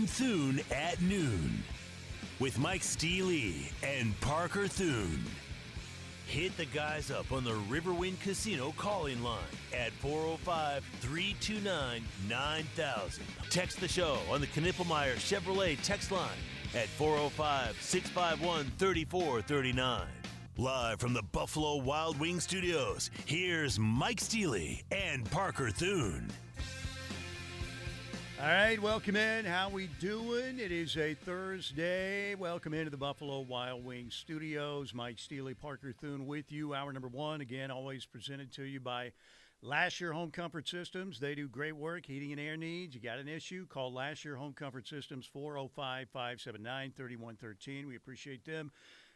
and Thune at noon with Mike Steely and Parker Thune. Hit the guys up on the Riverwind Casino calling line at 405-329-9000. Text the show on the Knippelmeyer Chevrolet text line at 405-651-3439. Live from the Buffalo Wild Wings studios, here's Mike Steely and Parker Thune. All right, welcome in. How we doing? It is a Thursday. Welcome into the Buffalo Wild Wings studios. Mike Steely, Parker Thune with you. Hour number one, again, always presented to you by Lasher Home Comfort Systems. They do great work, heating and air needs. You got an issue, call Lasher Home Comfort Systems, 405-579-3113. We appreciate them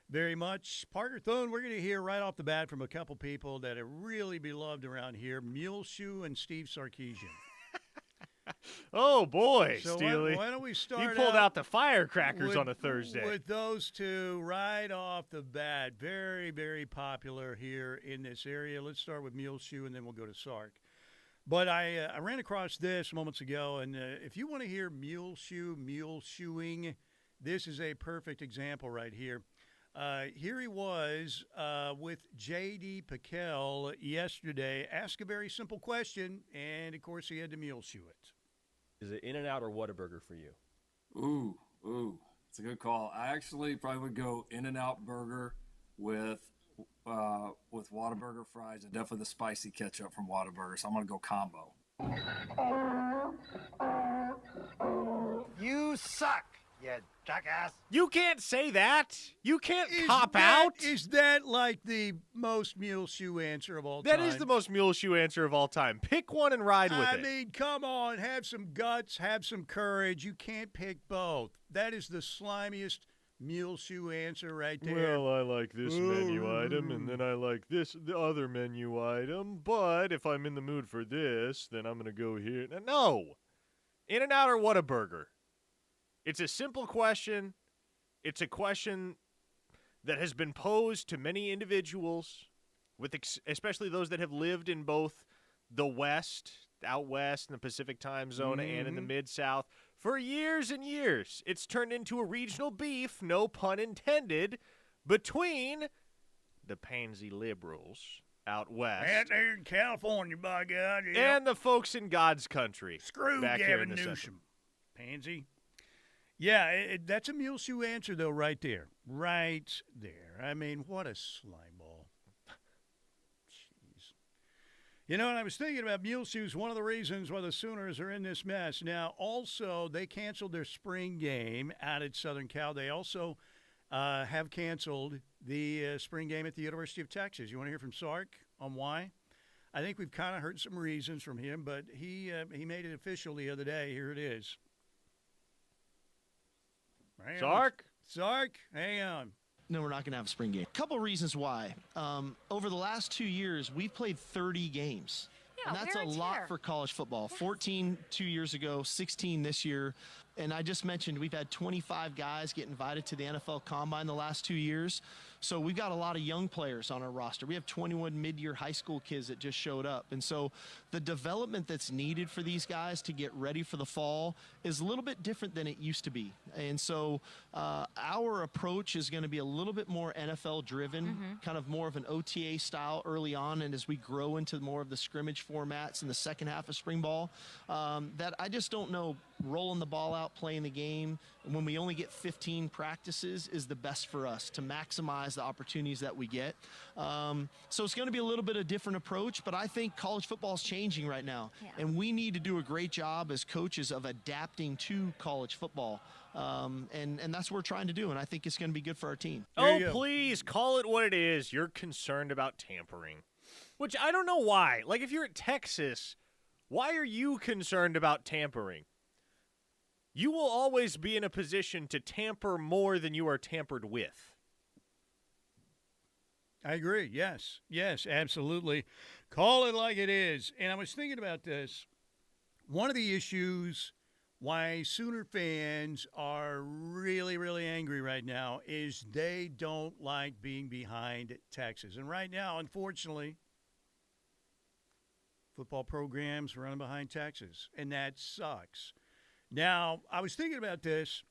very much. Parker Thune, we're going to hear right off the bat from a couple people that are really beloved around here, Muleshoe and Steve Sarkisian. Oh, boy, So Steely. why don't we start You pulled out the firecrackers on a Thursday. With those two right off the bat. Very, very popular here in this area. Let's start with Muleshoe, and then we'll go to Sark. But I ran across this moments ago, and if you want to hear muleshoeing, this is a perfect example right here. Here he was with J.D. Piquel yesterday. Ask a very simple question, and, of course, he had to muleshoe it. Is it In-N-Out or Whataburger for you? Ooh, it's a good call. I actually probably would go In-N-Out burger with Whataburger fries and definitely the spicy ketchup from Whataburger. So I'm gonna go combo. You suck, you jackass. You can't say that. You can't cop out. Is that like the most muleshoe answer of all That time? is the most muleshoe answer of all time. Pick one and ride with it. I mean, come on. Have some guts. Have some courage. You can't pick both. That is the slimiest muleshoe answer right there. Well, I like this menu item, and then I like the other menu item. But if I'm in the mood for this, then I'm going to go here. No. In-N-Out or Whataburger? It's a simple question. It's a question that has been posed to many individuals, with especially those that have lived in both the West, out West, in the Pacific time zone, and in the Mid-South for years and years. It's turned into a regional beef, no pun intended, between the pansy liberals out West Out there in California, by God. Yeah. and the folks in God's country. Screw back here Gavin in the Central. Newsom. Pansy. Yeah, that's a muleshoe answer, though, right there. Right there. I mean, what a slime ball. Jeez. You know, and I was thinking about muleshoes, one of the reasons why the Sooners are in this mess. Now, also, they canceled their spring game out at Southern Cal. They also have canceled the spring game at the University of Texas. You want to hear from Sark on why? I think we've kind of heard some reasons from him, but he made it official the other day. Here it is. Sark, hang on. No, we're not going to have a spring game. A couple reasons why. Over the last 2 years, we've played 30 games. Yeah, and that's a lot for college football. 14 2 years ago, 16 this year. And I just mentioned we've had 25 guys get invited to the NFL Combine the last 2 years. So we've got a lot of young players on our roster. We have 21 mid-year high school kids that just showed up. And so the development that's needed for these guys to get ready for the fall is a little bit different than it used to be. And so our approach is going to be a little bit more NFL-driven, kind of more of an OTA style early on. And as we grow into more of the scrimmage formats in the second half of spring ball, that I just don't know rolling the ball out, playing the game, when we only get 15 practices is the best for us to maximize the opportunities that we get. So it's going to be a little bit of a different approach, but I think college football is changing right now. Yeah. And we need to do a great job as coaches of adapting to college football. And that's what we're trying to do, and I think it's going to be good for our team. Oh, please, call it what it is. You're concerned about tampering, which I don't know why. Like, if you're at Texas, why are you concerned about tampering? You will always be in a position to tamper more than you are tampered with. I agree. Yes, absolutely. Call it like it is. And I was thinking about this. One of the issues why Sooner fans are really, really angry right now is they don't like being behind Texas. And right now, unfortunately, football programs running behind Texas, and that sucks. Now, I was thinking about this,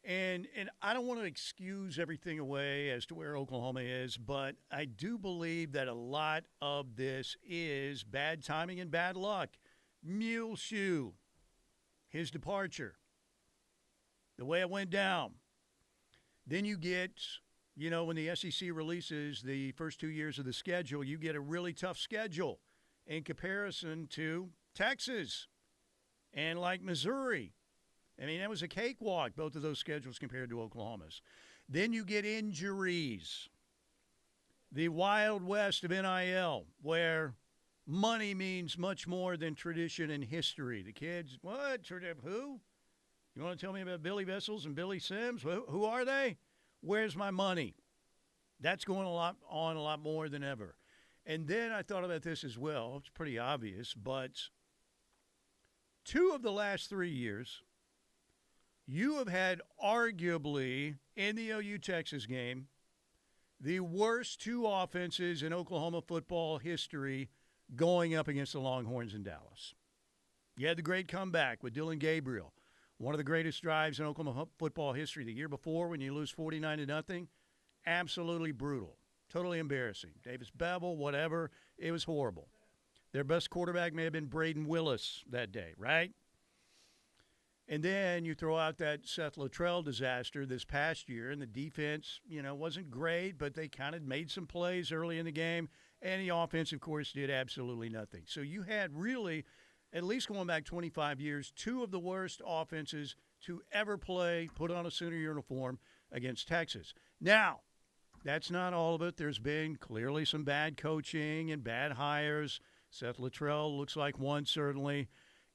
and I don't want to excuse everything away as to where Oklahoma is, but I do believe that a lot of this is bad timing and bad luck. Muleshoe, his departure, the way it went down. Then you get, when the SEC releases the first 2 years of the schedule, you get a really tough schedule in comparison to Texas and like Missouri. I mean, that was a cakewalk, both of those schedules compared to Oklahoma's. Then you get injuries. The Wild West of NIL, where money means much more than tradition and history. The kids, what? Who? You want to tell me about Billy Vessels and Billy Sims? Who are they? Where's my money? That's going on a lot more than ever. And then I thought about this as well. It's pretty obvious, but 2 of the last 3 years, you have had arguably, in the OU-Texas game, the worst 2 offenses in Oklahoma football history going up against the Longhorns in Dallas. You had the great comeback with Dylan Gabriel, one of the greatest drives in Oklahoma football history. The year before, when you lose 49-0, absolutely brutal, totally embarrassing. Davis Bevel, whatever, it was horrible. Their best quarterback may have been Braden Willis that day, right? And then you throw out that Seth Luttrell disaster this past year, and the defense, wasn't great, but they kind of made some plays early in the game, and the offense, of course, did absolutely nothing. So you had really, at least going back 25 years, 2 of the worst offenses to ever play, put on a Sooner uniform against Texas. Now, that's not all of it. There's been clearly some bad coaching and bad hires. Seth Luttrell looks like one, certainly.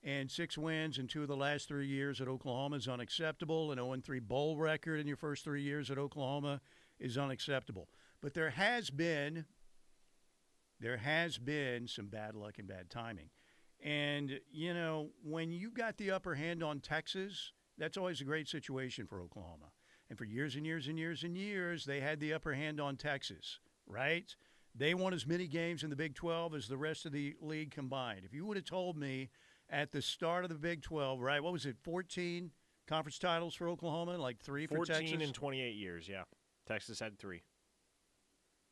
And 6 wins in 2 of the last 3 years at Oklahoma is unacceptable. An 0-3 bowl record in your first 3 years at Oklahoma is unacceptable. But there has been some bad luck and bad timing. And, when you got the upper hand on Texas, that's always a great situation for Oklahoma. And for years and years and years and years, they had the upper hand on Texas, right? They won as many games in the Big 12 as the rest of the league combined. If you would have told me at the start of the Big 12, right, what was it, 14 conference titles for Oklahoma, like 3 for Texas? 14 in 28 years, yeah. Texas had 3.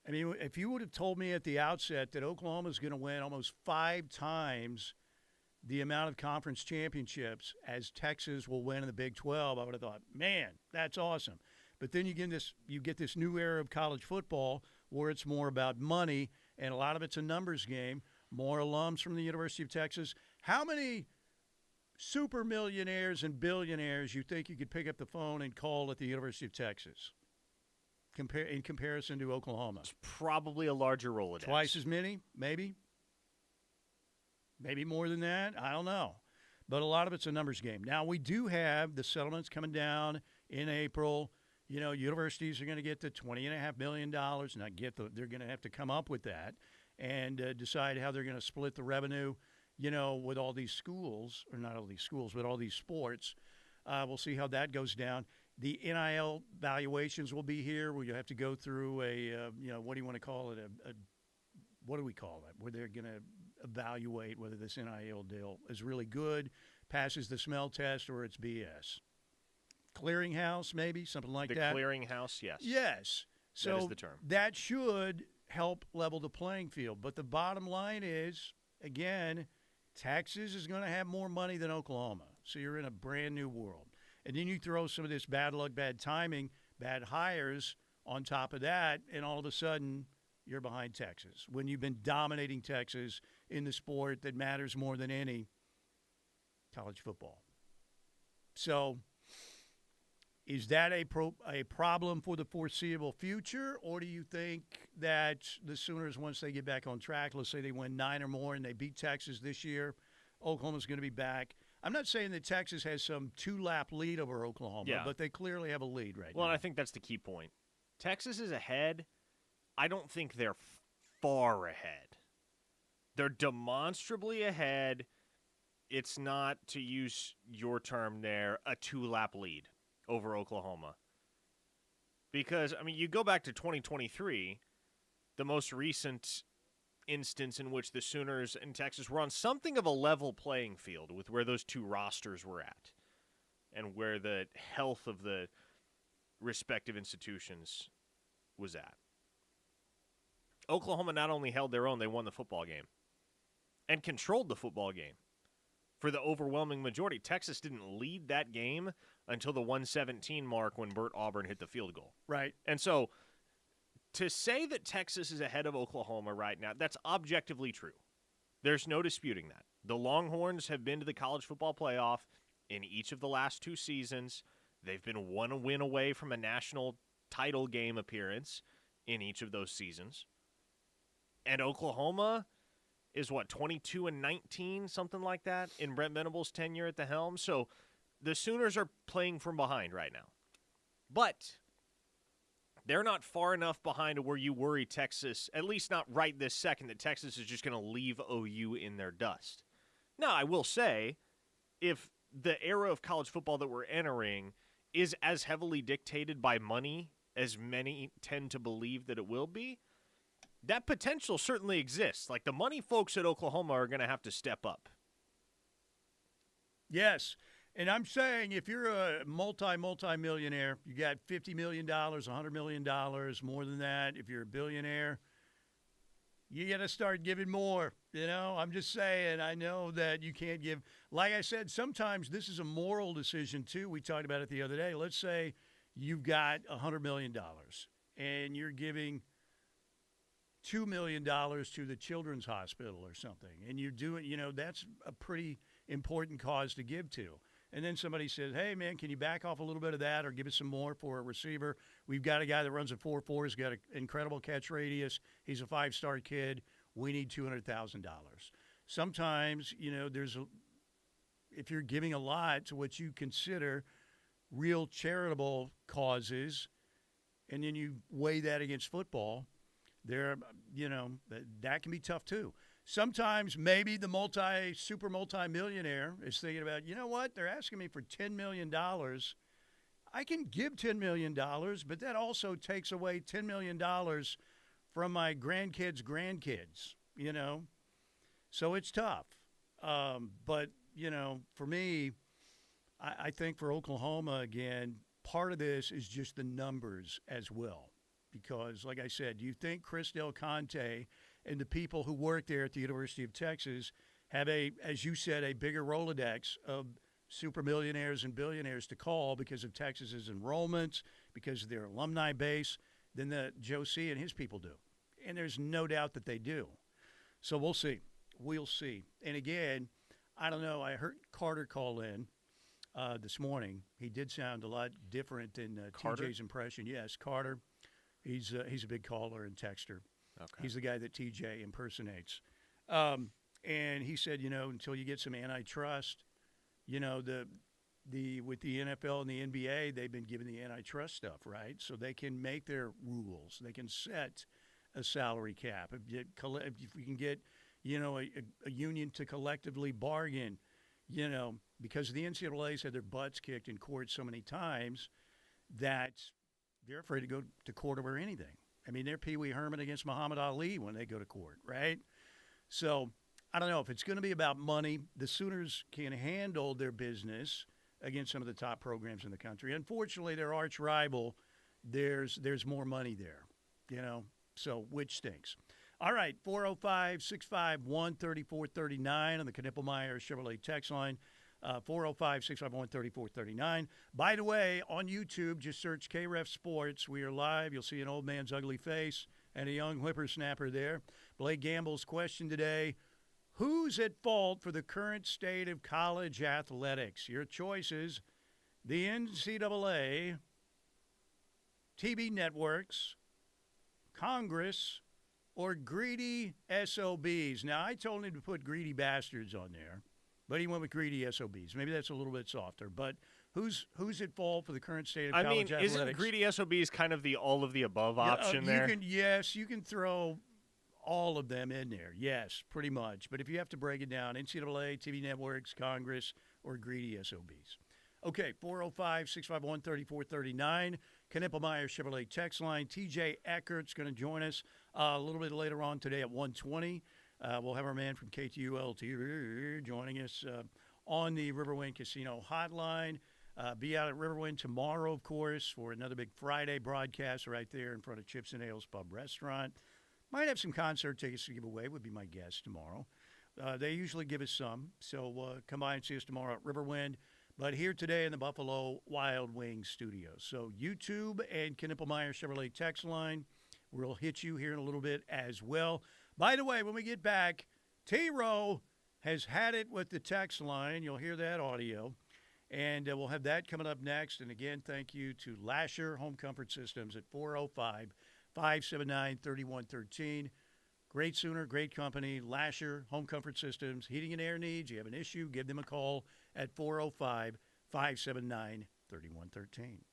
I mean, if you would have told me at the outset that Oklahoma is going to win almost 5 times the amount of conference championships as Texas will win in the Big 12, I would have thought, man, that's awesome. But then you get this new era of college football where it's more about money, and a lot of it's a numbers game. More alums from the University of Texas. How many super millionaires and billionaires you think you could pick up the phone and call at the University of Texas in comparison to Oklahoma? It's probably a larger Rolodex. Twice as many, maybe? Maybe more than that? I don't know. But a lot of it's a numbers game. Now, we do have the settlements coming down in April. Universities are going to get the $20.5 million. They're going to have to come up with that and decide how they're going to split the revenue, with all these schools, or not all these schools, but all these sports. We'll see how that goes down. The NIL valuations will be here where you have to go through what do you want to call it? What do we call that? Where they're going to evaluate whether this NIL deal is really good, passes the smell test, or it's BS. Clearinghouse, maybe, something like that. The clearinghouse, yes. Yes. So that is the term. That should help level the playing field. But the bottom line is, again, Texas is going to have more money than Oklahoma. So you're in a brand new world. And then you throw some of this bad luck, bad timing, bad hires on top of that, and all of a sudden you're behind Texas when you've been dominating Texas in the sport that matters more than any, college football. So is that a problem for the foreseeable future, or do you think that the Sooners, once they get back on track, let's say they win 9 or more and they beat Texas this year, Oklahoma's going to be back? I'm not saying that Texas has some 2-lap lead over Oklahoma, but they clearly have a lead right now. Well, and I think that's the key point. Texas is ahead. I don't think they're far ahead. They're demonstrably ahead. It's not, to use your term there, a 2-lap lead over Oklahoma. Because, you go back to 2023, the most recent instance in which the Sooners and Texas were on something of a level playing field with where those two rosters were at and where the health of the respective institutions was at. Oklahoma not only held their own, they won the football game and controlled the football game for the overwhelming majority. Texas didn't lead that game until the 117 mark when Burt Auburn hit the field goal. Right. And so to say that Texas is ahead of Oklahoma right now, that's objectively true. There's no disputing that. The Longhorns have been to the college football playoff in each of the last 2 seasons. They've been 1 win away from a national title game appearance in each of those seasons. And Oklahoma is, 22-19, something like that, in Brent Venables' tenure at the helm. So the Sooners are playing from behind right now. But they're not far enough behind to where you worry Texas, at least not right this second, that Texas is just going to leave OU in their dust. Now, I will say, if the era of college football that we're entering is as heavily dictated by money as many tend to believe that it will be, that potential certainly exists. Like, the money folks at Oklahoma are going to have to step up. Yes. And I'm saying if you're a multi-millionaire, you got $50 million, $100 million, more than that. If you're a billionaire, you got to start giving more. I'm just saying, I know that you can't give. Like I said, sometimes this is a moral decision, too. We talked about it the other day. Let's say you've got $100 million and you're giving $2 million to the Children's Hospital or something. And you're doing, that's a pretty important cause to give to. And then somebody says, hey, man, can you back off a little bit of that or give us some more for a receiver? We've got a guy that runs a 4.4. He's got an incredible catch radius. He's a 5-star kid. We need $200,000. Sometimes, if you're giving a lot to what you consider real charitable causes, and then you weigh that against football, that can be tough too. Sometimes maybe the super multi-millionaire is thinking about, you know what, they're asking me for $10 million. I can give $10 million, but that also takes away $10 million from my grandkids' grandkids, So it's tough. But, for me, I think for Oklahoma, again, part of this is just the numbers as well. Because, like I said, do you think Chris Del Conte and the people who work there at the University of Texas have as you said, a bigger Rolodex of super millionaires and billionaires to call because of Texas's enrollments, because of their alumni base, than that Joe C. and his people do? And there's no doubt that they do. So we'll see. We'll see. And again, I don't know. I heard Carter call in this morning. He did sound a lot different than TJ's impression. Yes, Carter. He's a big caller and texter. Okay. He's the guy that TJ impersonates. And he said, until you get some antitrust, with the NFL and the NBA, they've been given the antitrust stuff, right? So they can make their rules. They can set a salary cap. If we can get, a union to collectively bargain, because the NCAA's had their butts kicked in court so many times that they're afraid to go to court over anything. I mean, they're Pee Wee Herman against Muhammad Ali when they go to court, right? So I don't know if it's going to be about money. The Sooners can handle their business against some of the top programs in the country. Unfortunately, their arch rival, there's more money there, so which stinks. All right, 405-651-3439 on the Knippelmeyer Chevrolet text line. 405-651-3439. By the way, on YouTube, just search KREF Sports. We are live. You'll see an old man's ugly face and a young whippersnapper there. Blake Gamble's question today, who's at fault for the current state of college athletics? Your choices, the NCAA, TV networks, Congress, or greedy SOBs. Now, I told him to put greedy bastards on there, but he went with greedy SOBs. Maybe that's a little bit softer. But who's at fault for the current state of college athletics? Isn't greedy SOBs kind of the all of the above option there? You can throw all of them in there. Yes, pretty much. But if you have to break it down, NCAA, TV networks, Congress, or greedy SOBs. Okay, 405-651-3439. Knippelmeyer Chevrolet text line. TJ Eckert's going to join us a little bit later on today at 1:20. We'll have our man from KTUL joining us on the Riverwind Casino hotline. Be out at Riverwind tomorrow, of course, for another big Friday broadcast right there in front of Chips and Ales Pub Restaurant. Might have some concert tickets to give away, would be my guess tomorrow. They usually give us some, so come by and see us tomorrow at Riverwind. But here today in the Buffalo Wild Wings studios. So YouTube and Knippelmeyer Chevrolet text line. We'll hit you here in a little bit as well. By the way, when we get back, T-Row has had it with the text line. You'll hear that audio. And we'll have that coming up next. And again, thank you to Lasher Home Comfort Systems at 405-579-3113. Great Sooner, great company. Lasher Home Comfort Systems, heating and air needs. You have an issue, give them a call at 405-579-3113.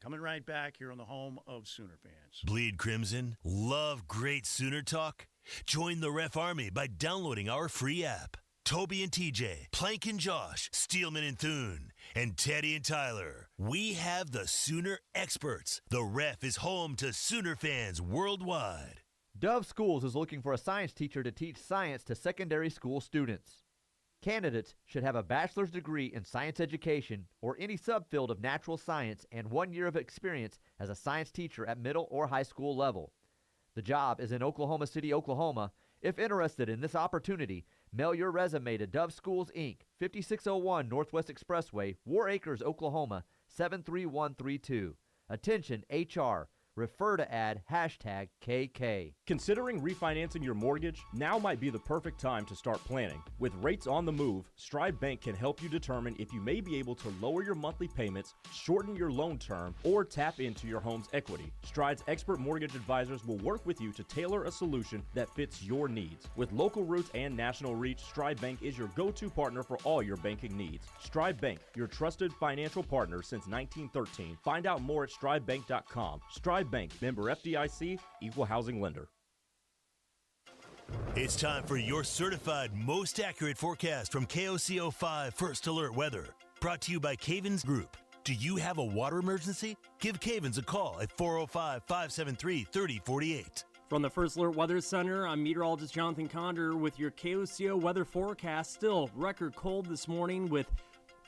Coming right back here on the home of Sooner fans. Bleed Crimson? Love great Sooner talk? Join the Ref Army by downloading our free app. Toby and TJ, Plank and Josh, Steelman and Thune, and Teddy and Tyler. We have the Sooner experts. The Ref is home to Sooner fans worldwide. Dove Schools is looking for a science teacher to teach science to secondary school students. Candidates should have a bachelor's degree in science education or any subfield of natural science and 1 year of experience as a science teacher at middle or high school level. The job is in Oklahoma City, Oklahoma. If interested in this opportunity, mail your resume to Dove Schools, Inc., 5601 Northwest Expressway, War Acres, Oklahoma, 73132. Attention, HR. Refer to add #KK. Considering refinancing your mortgage? Now might be the perfect time to start planning. With rates on the move, Stride Bank can help you determine if you may be able to lower your monthly payments, shorten your loan term, or tap into your home's equity. Stride's expert mortgage advisors will work with you to tailor a solution that fits your needs. With local roots and national reach, Stride Bank is your go-to partner for all your banking needs. Stride Bank, your trusted financial partner since 1913. Find out more at stridebank.com. Stride Bank, member FDIC, equal housing lender. It's time for your certified most accurate forecast from KOCO5 First Alert Weather. Brought to you by Cavens Group. Do you have a water emergency? Give Cavens a call at 405-573-3048. From the First Alert Weather Center, I'm meteorologist Jonathan Condor with your KOCO weather forecast. Still record cold this morning with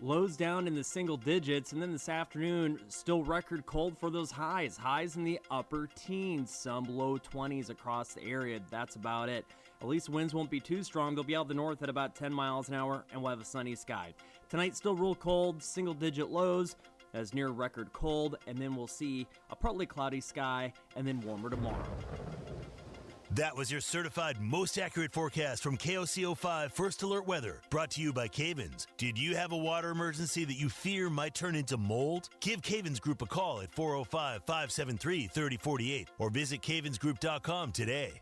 lows down in the single digits, and then this afternoon, still record cold for those highs. Highs in the upper teens, some low 20s across the area. That's about it. At least winds won't be too strong. They'll be out the north at about 10 miles an hour, and we'll have a sunny sky. Tonight, still real cold, single-digit lows, as near record cold, and then we'll see a partly cloudy sky, and then warmer tomorrow. That was your certified most accurate forecast from KOCO5 First Alert Weather, brought to you by Cavens. Did you have a water emergency that you fear might turn into mold? Give Cavens Group a call at 405-573-3048 or visit cavensgroup.com today.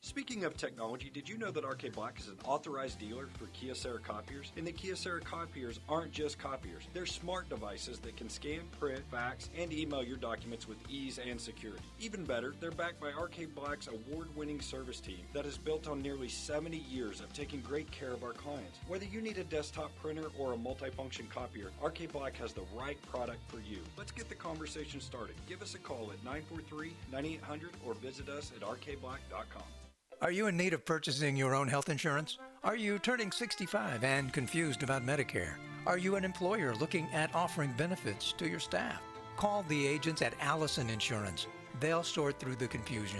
Speaking of technology, did you know that RK Black is an authorized dealer for Kyocera copiers? And the Kyocera copiers aren't just copiers. They're smart devices that can scan, print, fax, and email your documents with ease and security. Even better, they're backed by RK Black's award-winning service team that is built on nearly 70 years of taking great care of our clients. Whether you need a desktop printer or a multifunction copier, RK Black has the right product for you. Let's get the conversation started. Give us a call at 943-9800 or visit us at rkblack.com. Are you in need of purchasing your own health insurance? Are you turning 65 and confused about Medicare? Are you an employer looking at offering benefits to your staff? Call the agents at Allison Insurance. They'll sort through the confusion.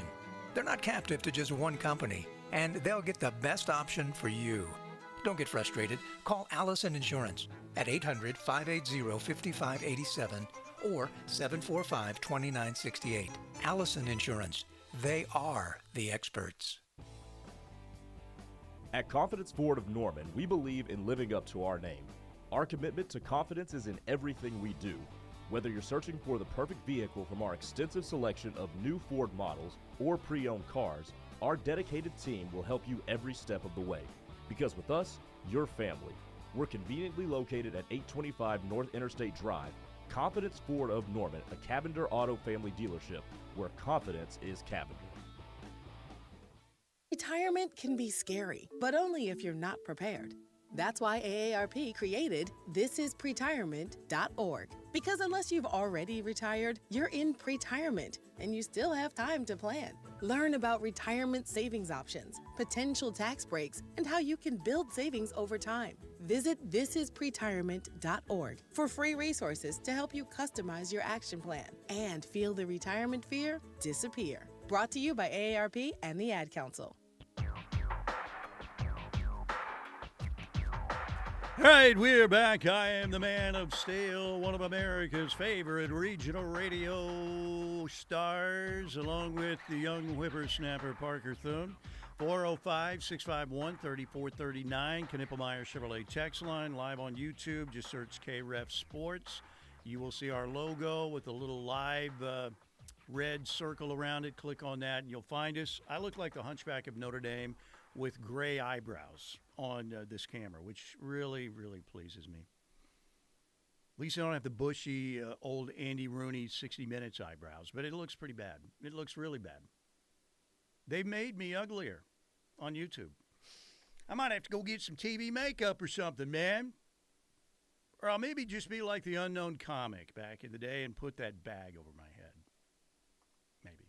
They're not captive to just one company, and they'll get the best option for you. Don't get frustrated. Call Allison Insurance at 800-580-5587 or 745-2968. Allison Insurance. They are the experts. At Confidence Ford of Norman, we believe in living up to our name. Our commitment to confidence is in everything we do. Whether you're searching for the perfect vehicle from our extensive selection of new Ford models or pre-owned cars, our dedicated team will help you every step of the way. Because with us, you're family. We're conveniently located at 825 North Interstate Drive. Confidence Ford of Norman, a Cavender Auto family dealership, where confidence is Cavender. Retirement can be scary, but only if you're not prepared. That's why AARP created thisispretirement.org. Because unless you've already retired, you're in pretirement, and you still have time to plan. Learn about retirement savings options, potential tax breaks, and how you can build savings over time. Visit thisispretirement.org for free resources to help you customize your action plan and feel the retirement fear disappear. Brought to you by AARP and the Ad Council. All right, we're back. I am the man of steel, one of America's favorite regional radio stars, along with the young whippersnapper Parker Thune. 405-651-3439, Knippelmeyer Chevrolet text line, live on YouTube. Just search KREF Sports. You will see our logo with a little live red circle around it. Click on that, and you'll find us. I look like the Hunchback of Notre Dame with gray eyebrows on this camera, which really, really pleases me. At least I don't have the bushy, old Andy Rooney 60 Minutes eyebrows, but it looks pretty bad. It looks really bad. They made me uglier on YouTube. I might have to go get some TV makeup or something, man. Or I'll maybe just be like the Unknown Comic back in the day and put that bag over my head. Maybe.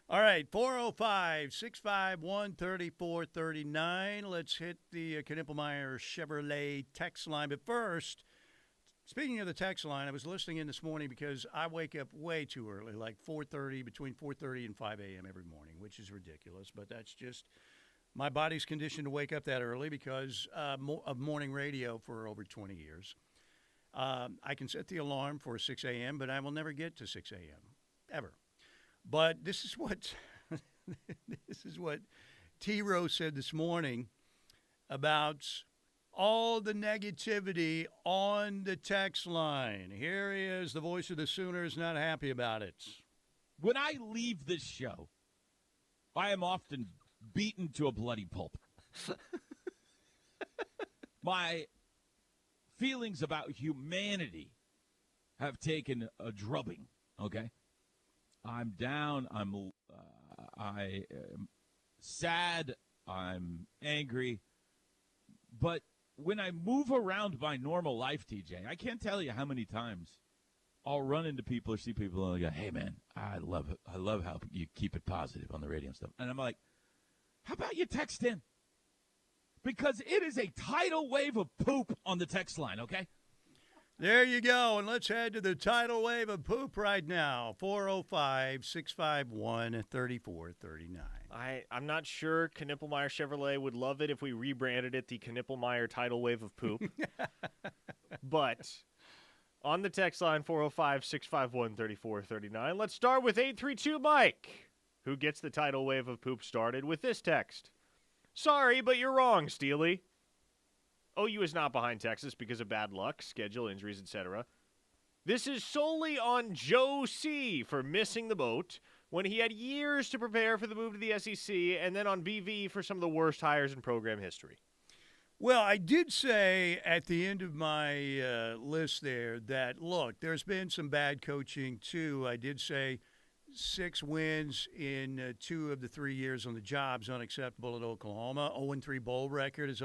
All right, 405-651-3439. Let's hit the Knippelmeyer Chevrolet text line. But first, speaking of the text line, I was listening in this morning because I wake up way too early, like 4:30, between 4:30 and 5 a.m. every morning, which is ridiculous. But that's just my body's conditioned to wake up that early because of morning radio for over 20 years. I can set the alarm for 6 a.m., but I will never get to 6 a.m., ever. But this is what T-Row said this morning about all the negativity on the text line. Here he is, the voice of the Sooners, not happy about it. When I leave this show, I am often beaten to a bloody pulp. My feelings about humanity have taken a drubbing, okay? I'm down. I am sad. I'm angry. But when I move around my normal life, TJ, I can't tell you how many times I'll run into people or see people and I'll go, "Hey, man, I love it. I love how you keep it positive on the radio and stuff." And I'm like, how about you text in? Because it is a tidal wave of poop on the text line, okay? There you go, and let's head to the tidal wave of poop right now. 405-651-3439. I'm not sure Knippelmeyer Chevrolet would love it if we rebranded it the Knippelmeyer Tidal Wave of Poop. But on the text line, 405-651-3439, let's start with 832 Mike, who gets the tidal wave of poop started with this text. "Sorry, but you're wrong, Steely. OU is not behind Texas because of bad luck, schedule, injuries, etc. This is solely on Joe C. for missing the boat when he had years to prepare for the move to the SEC, and then on BV for some of the worst hires in program history." Well, I did say at the end of my list there that, look, there's been some bad coaching too. I did say 6 wins in 2 of the 3 years on the job is unacceptable at Oklahoma. 0-3 bowl record is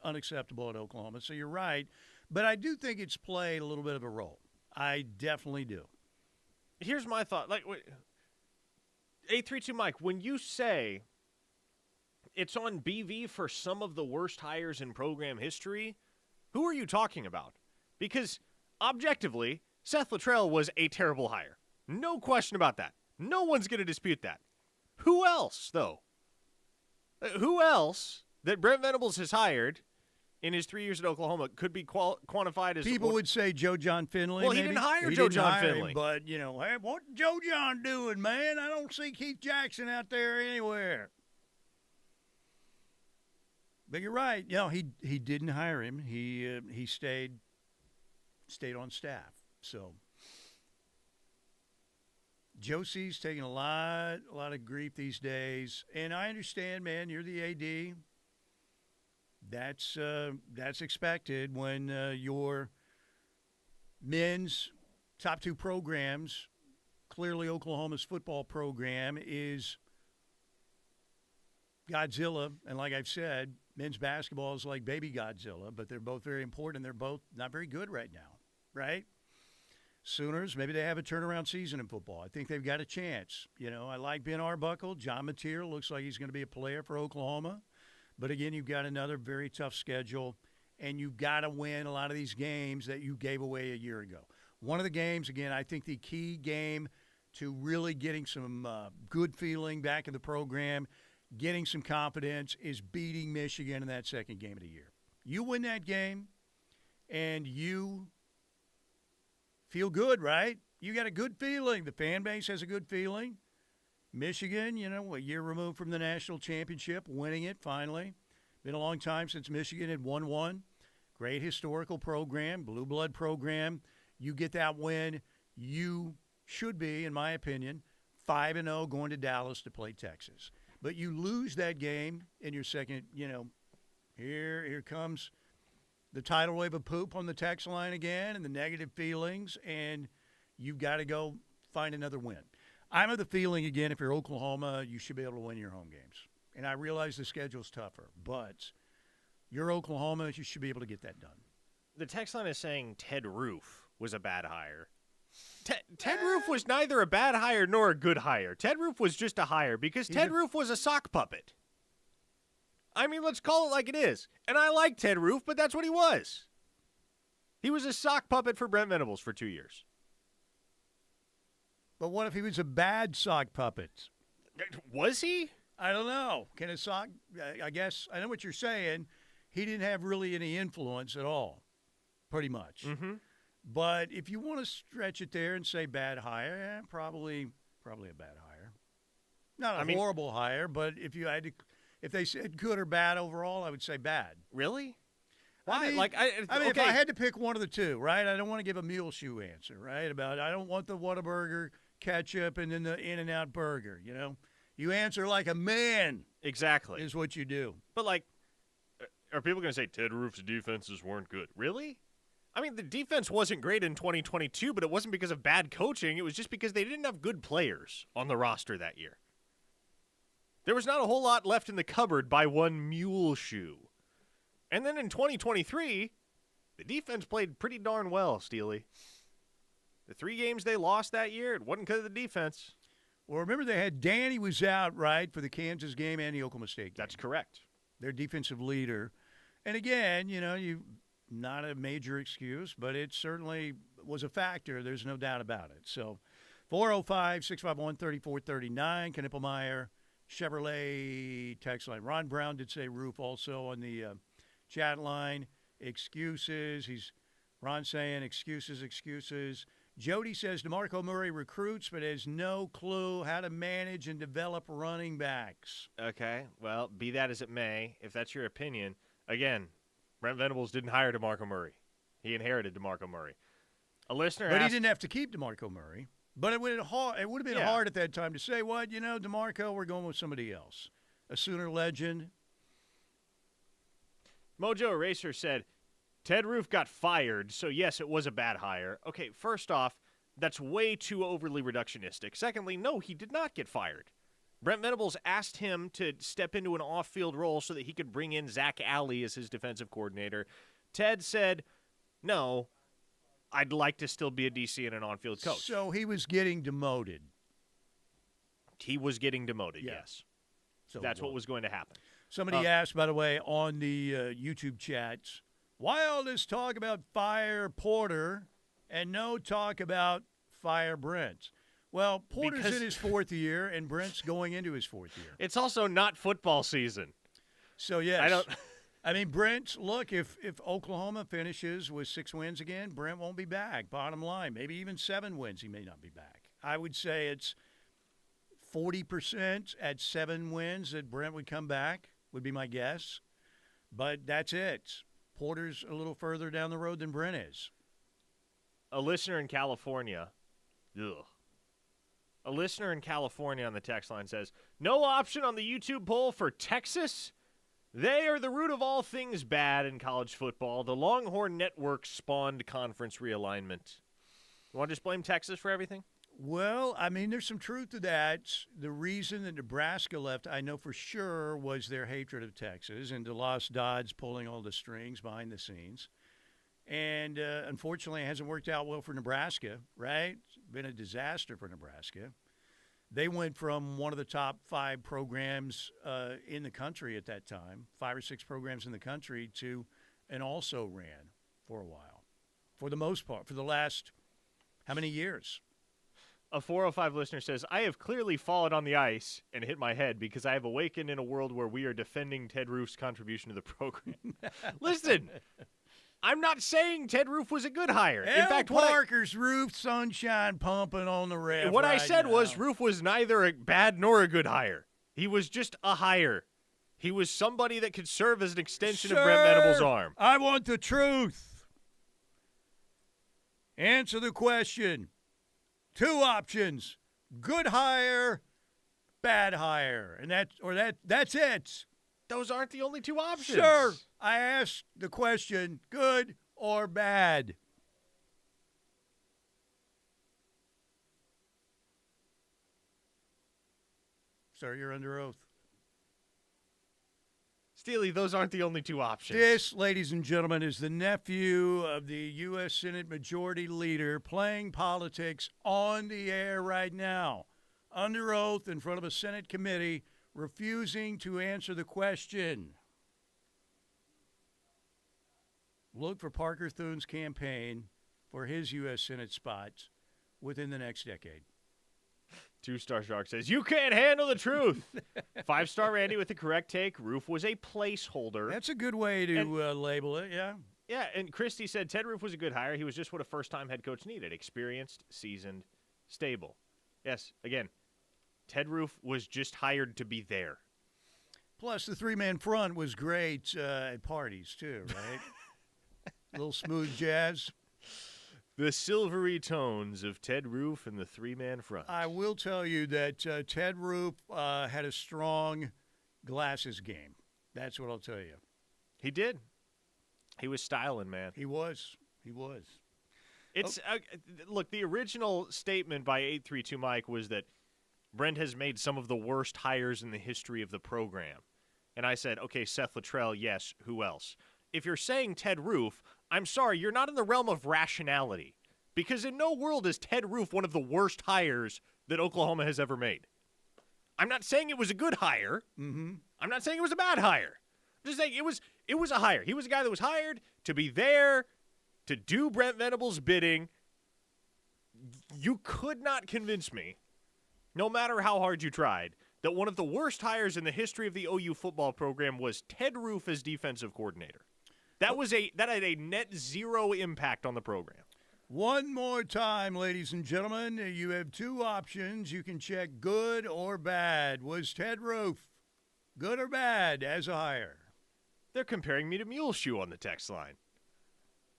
unacceptable at Oklahoma. So you're right. But I do think it's played a little bit of a role. I definitely do. Here's my thought. 832 Mike, when you say it's on BV for some of the worst hires in program history, who are you talking about? Because objectively, Seth Luttrell was a terrible hire. No question about that. No one's going to dispute that. Who else, though? Who else that Brent Venables has hired in his 3 years at Oklahoma could be quantified as... People would say Joe John Finley. Well, he didn't hire Joe John Finley. But, hey, what's Joe John doing, man? I don't see Keith Jackson out there anywhere. But you're right. He didn't hire him. He stayed on staff. So Josie's taking a lot of grief these days, and I understand, man. You're the AD. That's expected when your men's top 2 programs, clearly Oklahoma's football program, is Godzilla, and like I've said men's basketball is like baby Godzilla, but they're both very important, and they're both not very good right now, right? Sooners, maybe they have a turnaround season in football. I think they've got a chance. You know, I like Ben Arbuckle. John Mateer looks like he's going to be a player for Oklahoma. But, again, you've got another very tough schedule, and you've got to win a lot of these games that you gave away a year ago. One of the games, again, I think the key game to really getting some good feeling back in the program, getting some confidence, is beating Michigan in that second game of the year. You win that game, and you feel good, right? You got a good feeling. The fan base has a good feeling. Michigan, you know, a year removed from the national championship, winning it finally. Been a long time since Michigan had won one. Great historical program, blue blood program. You get that win, you should be, in my opinion, 5-0 going to Dallas to play Texas. But you lose that game in your second, you know, here comes the tidal wave of poop on the text line again and the negative feelings, and you've got to go find another win. I'm of the feeling, again, if you're Oklahoma, you should be able to win your home games. And I realize the schedule's tougher, but you're Oklahoma, you should be able to get that done. The text line is saying Ted Roof was a bad hire. Ted Roof was neither a bad hire nor a good hire. Ted Roof was just a hire because Ted Roof was a sock puppet. I mean, let's call it like it is. And I like Ted Roof, but that's what he was. He was a sock puppet for Brent Venables for 2 years. But what if he was a bad sock puppet? Was he? I don't know. Can a sock – I guess – I know what you're saying. He didn't have really any influence at all, pretty much. Mm-hmm. But if you want to stretch it there and say bad hire, probably a bad hire. Not a horrible hire, but if they said good or bad overall, I would say bad. Really? Why? If I had to pick one of the two, right? I don't want to give a muleshoe answer, right? I don't want the Whataburger ketchup and then the In-N-Out burger, you know? You answer like a man. Exactly. Is what you do. But, are people going to say Ted Roof's defenses weren't good? Really? I mean, the defense wasn't great in 2022, but it wasn't because of bad coaching. It was just because they didn't have good players on the roster that year. There was not a whole lot left in the cupboard by one muleshoe. And then in 2023, the defense played pretty darn well, Steely. The 3 games they lost that year, it wasn't because of the defense. Well, remember they had Danny was out, right, for the Kansas game and the Oklahoma State game. That's correct. Their defensive leader. And again, you know, not a major excuse, but it certainly was a factor. There's no doubt about it. So 405-651-3439, Knippelmeyer, Chevrolet text line. Ron Brown did say Roof also on the chat line. Excuses. Ron saying excuses. Jody says DeMarco Murray recruits but has no clue how to manage and develop running backs. Okay, well, be that as it may, if that's your opinion, again, Brent Venables didn't hire DeMarco Murray. He inherited DeMarco Murray. A listener But he didn't have to keep DeMarco Murray. But it would have been hard at that time to say, what, you know, DeMarco, we're going with somebody else. A Sooner legend. Mojo Eraser said, Ted Roof got fired, so yes, it was a bad hire. Okay, first off, that's way too overly reductionistic. Secondly, no, he did not get fired. Brent Venables asked him to step into an off-field role so that he could bring in Zach Alley as his defensive coordinator. Ted said, no, I'd like to still be a DC and an on-field coach. So he was getting demoted. He was getting demoted, yes. So that's what was going to happen. Somebody asked, by the way, on the YouTube chats, why all this talk about fire Porter and no talk about fire Brent? Well, Porter's in his 4th year, and Brent's going into his 4th year. It's also not football season. So, yes. I mean, Brent, look, if Oklahoma finishes with 6 wins again, Brent won't be back. Bottom line, maybe even 7 wins, he may not be back. I would say it's 40% at 7 wins that Brent would come back, would be my guess. But that's it. Porter's a little further down the road than Brent is. A listener in California, A listener in California on the text line says, no option on the YouTube poll for Texas? They are the root of all things bad in college football. The Longhorn Network spawned conference realignment. You want to just blame Texas for everything? Well, I mean, there's some truth to that. The reason that Nebraska left, I know for sure, was their hatred of Texas and DeLoss Dodds pulling all the strings behind the scenes. And unfortunately, it hasn't worked out well for Nebraska, right? It's been a disaster for Nebraska. They went from one of the top 5 programs in the country at that time, 5 or 6 programs in the country, to an also ran for a while, for the most part, for the last how many years? A 405 listener says, I have clearly fallen on the ice and hit my head because I have awakened in a world where we are defending Ted Roof's contribution to the program. Listen, I'm not saying Ted Roof was a good hire. In fact, Parker's roof, sunshine pumping on the ref. What I right said now. was Roof was neither a bad nor a good hire. He was just a hire. He was somebody that could serve as an extension of Brent Venables' arm. I want the truth. Answer the question. 2 options: good hire, bad hire, and that's it. Those aren't the only 2 options. Sir, I asked the question: good or bad. Sir, you're under oath. Steely, those aren't the only 2 options. This, ladies and gentlemen, is the nephew of the U.S. Senate Majority Leader playing politics on the air right now, under oath in front of a Senate committee, refusing to answer the question. Look for Parker Thune's campaign for his U.S. Senate spots within the next decade. 2-Star Shark says, you can't handle the truth. 5-Star Randy with the correct take. Roof was a placeholder. That's a good way to label it, yeah. Yeah, and Christy said Ted Roof was a good hire. He was just what a first-time head coach needed. Experienced, seasoned, stable. Yes, again, Ted Roof was just hired to be there. Plus, the 3-man front was great at parties, too, right? A little smooth jazz. The silvery tones of Ted Roof and the 3-man front. I will tell you that Ted Roof had a strong glasses game. That's what I'll tell you. He did. He was styling, man. He was. He was. It's look, the original statement by 832 Mike was that Brent has made some of the worst hires in the history of the program. And I said, okay, Seth Luttrell, yes, who else? If you're saying Ted Roof, I'm sorry, you're not in the realm of rationality. Because in no world is Ted Roof one of the worst hires that Oklahoma has ever made. I'm not saying it was a good hire. Mm-hmm. I'm not saying it was a bad hire. I'm just saying it was a hire. He was a guy that was hired to be there, to do Brent Venables' bidding. You could not convince me, no matter how hard you tried, that one of the worst hires in the history of the OU football program was Ted Roof as defensive coordinator. That had a net zero impact on the program. One more time, ladies and gentlemen, you have 2 options. You can check good or bad. Was Ted Roof good or bad as a hire? They're comparing me to Muleshoe on the text line.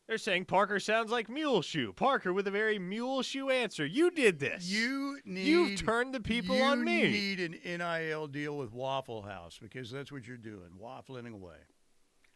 They're saying Parker sounds like Muleshoe. Parker with a very Muleshoe answer. You did this. You've turned the people on me. You need an NIL deal with Waffle House because that's what you're doing, waffling away.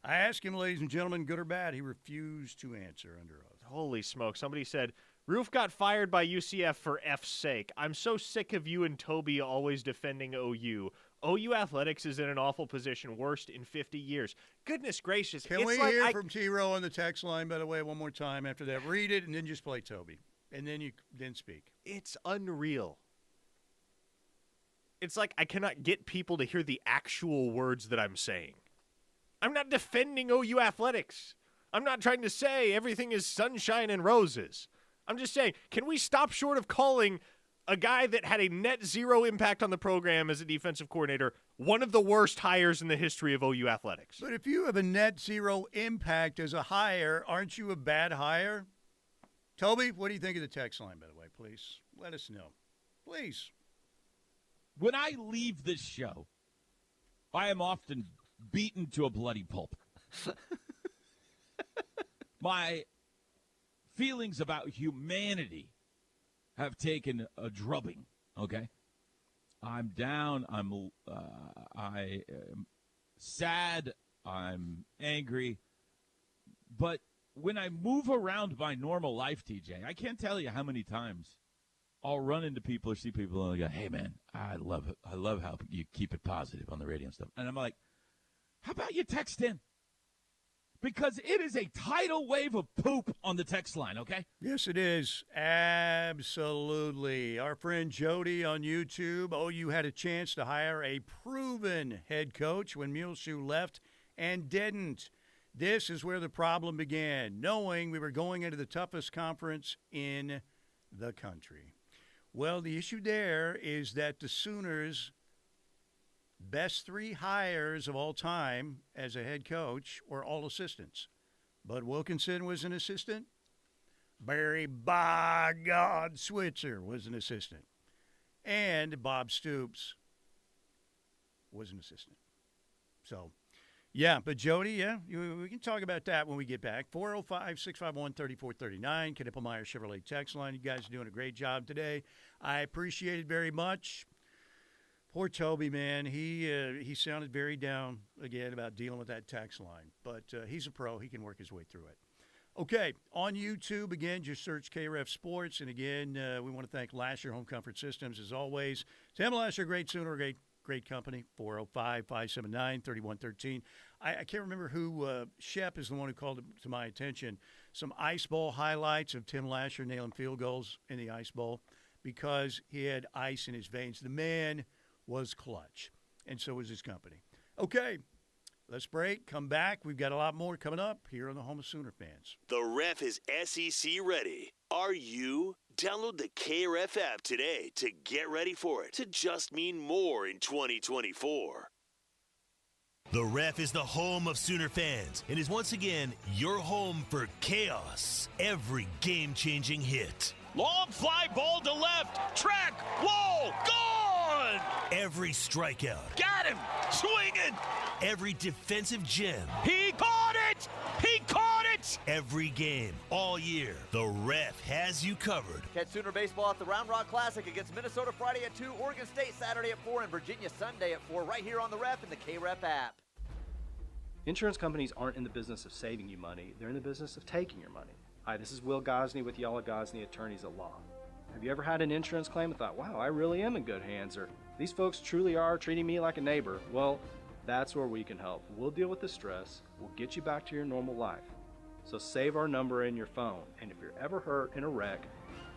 I asked him, ladies and gentlemen, good or bad. He refused to answer under oath. Holy smoke. Somebody said, Roof got fired by UCF for F's sake. I'm so sick of you and Toby always defending OU. OU athletics is in an awful position, worst in 50 years. Goodness gracious. Can we hear from T-Row on the text line, by the way, one more time after that? Read it and then just play Toby. And then speak. It's unreal. It's like I cannot get people to hear the actual words that I'm saying. I'm not defending OU athletics. I'm not trying to say everything is sunshine and roses. I'm just saying, can we stop short of calling a guy that had a net zero impact on the program as a defensive coordinator one of the worst hires in the history of OU athletics? But if you have a net zero impact as a hire, aren't you a bad hire? Toby, what do you think of the text line, by the way? Please let us know. Please. When I leave this show, I am often beaten to a bloody pulp. My feelings about humanity have taken a drubbing, okay? I'm down, I am sad, I'm angry, but when I move around my normal life, TJ, I can't tell you how many times I'll run into people or see people and I go, hey, man, I love it. I love how you keep it positive on the radio and stuff. And I'm like, how about you text in? Because it is a tidal wave of poop on the text line, okay? Yes, it is. Absolutely. Our friend Jody on YouTube. OU had a chance to hire a proven head coach when Muleshoe left and didn't. This is where the problem began, knowing we were going into the toughest conference in the country. Well, the issue there is that the Sooners' best 3 hires of all time as a head coach were all assistants. Bud Wilkinson was an assistant. Barry by God Switzer was an assistant. And Bob Stoops was an assistant. So, yeah, but Jody, we can talk about that when we get back. 405-651-3439, Knippelmeyer Chevrolet text line. You guys are doing a great job today. I appreciate it very much. Poor Toby, man. He sounded very down again about dealing with that text line. But he's a pro. He can work his way through it. Okay, on YouTube, again, just search KREF Sports. And again, we want to thank Lasher Home Comfort Systems, as always. Tim Lasher, great Sooner, great company, 405-579-3113. I can't remember who, Shep is the one who called it to my attention, some ice ball highlights of Tim Lasher nailing field goals in the ice ball because he had ice in his veins. The man was clutch, and so was his company. Okay, let's break, come back. We've got a lot more coming up here on the Home of Sooner Fans. The Ref is SEC ready. Are you? Download the KREF app today to get ready for it to just mean more in 2024. The Ref is the home of Sooner fans and is once again your home for chaos. Every game-changing hit. Long fly ball to left. Track. Whoa. Gone. Every strikeout. Got him. Swinging. Every defensive gem. He caught it. He caught it. Every game, all year, the Ref has you covered. Catch Sooner baseball at the Round Rock Classic against Minnesota Friday at 2, Oregon State Saturday at 4, and Virginia Sunday at 4, right here on the Ref and the KREF app. Insurance companies aren't in the business of saving you money. They're in the business of taking your money. Hi, this is Will Gosney with Yala Gosney Attorneys at Law. Have you ever had an insurance claim and thought, wow, I really am in good hands, or these folks truly are treating me like a neighbor? Well, that's where we can help. We'll deal with the stress. We'll get you back to your normal life. So save our number in your phone, and if you're ever hurt in a wreck,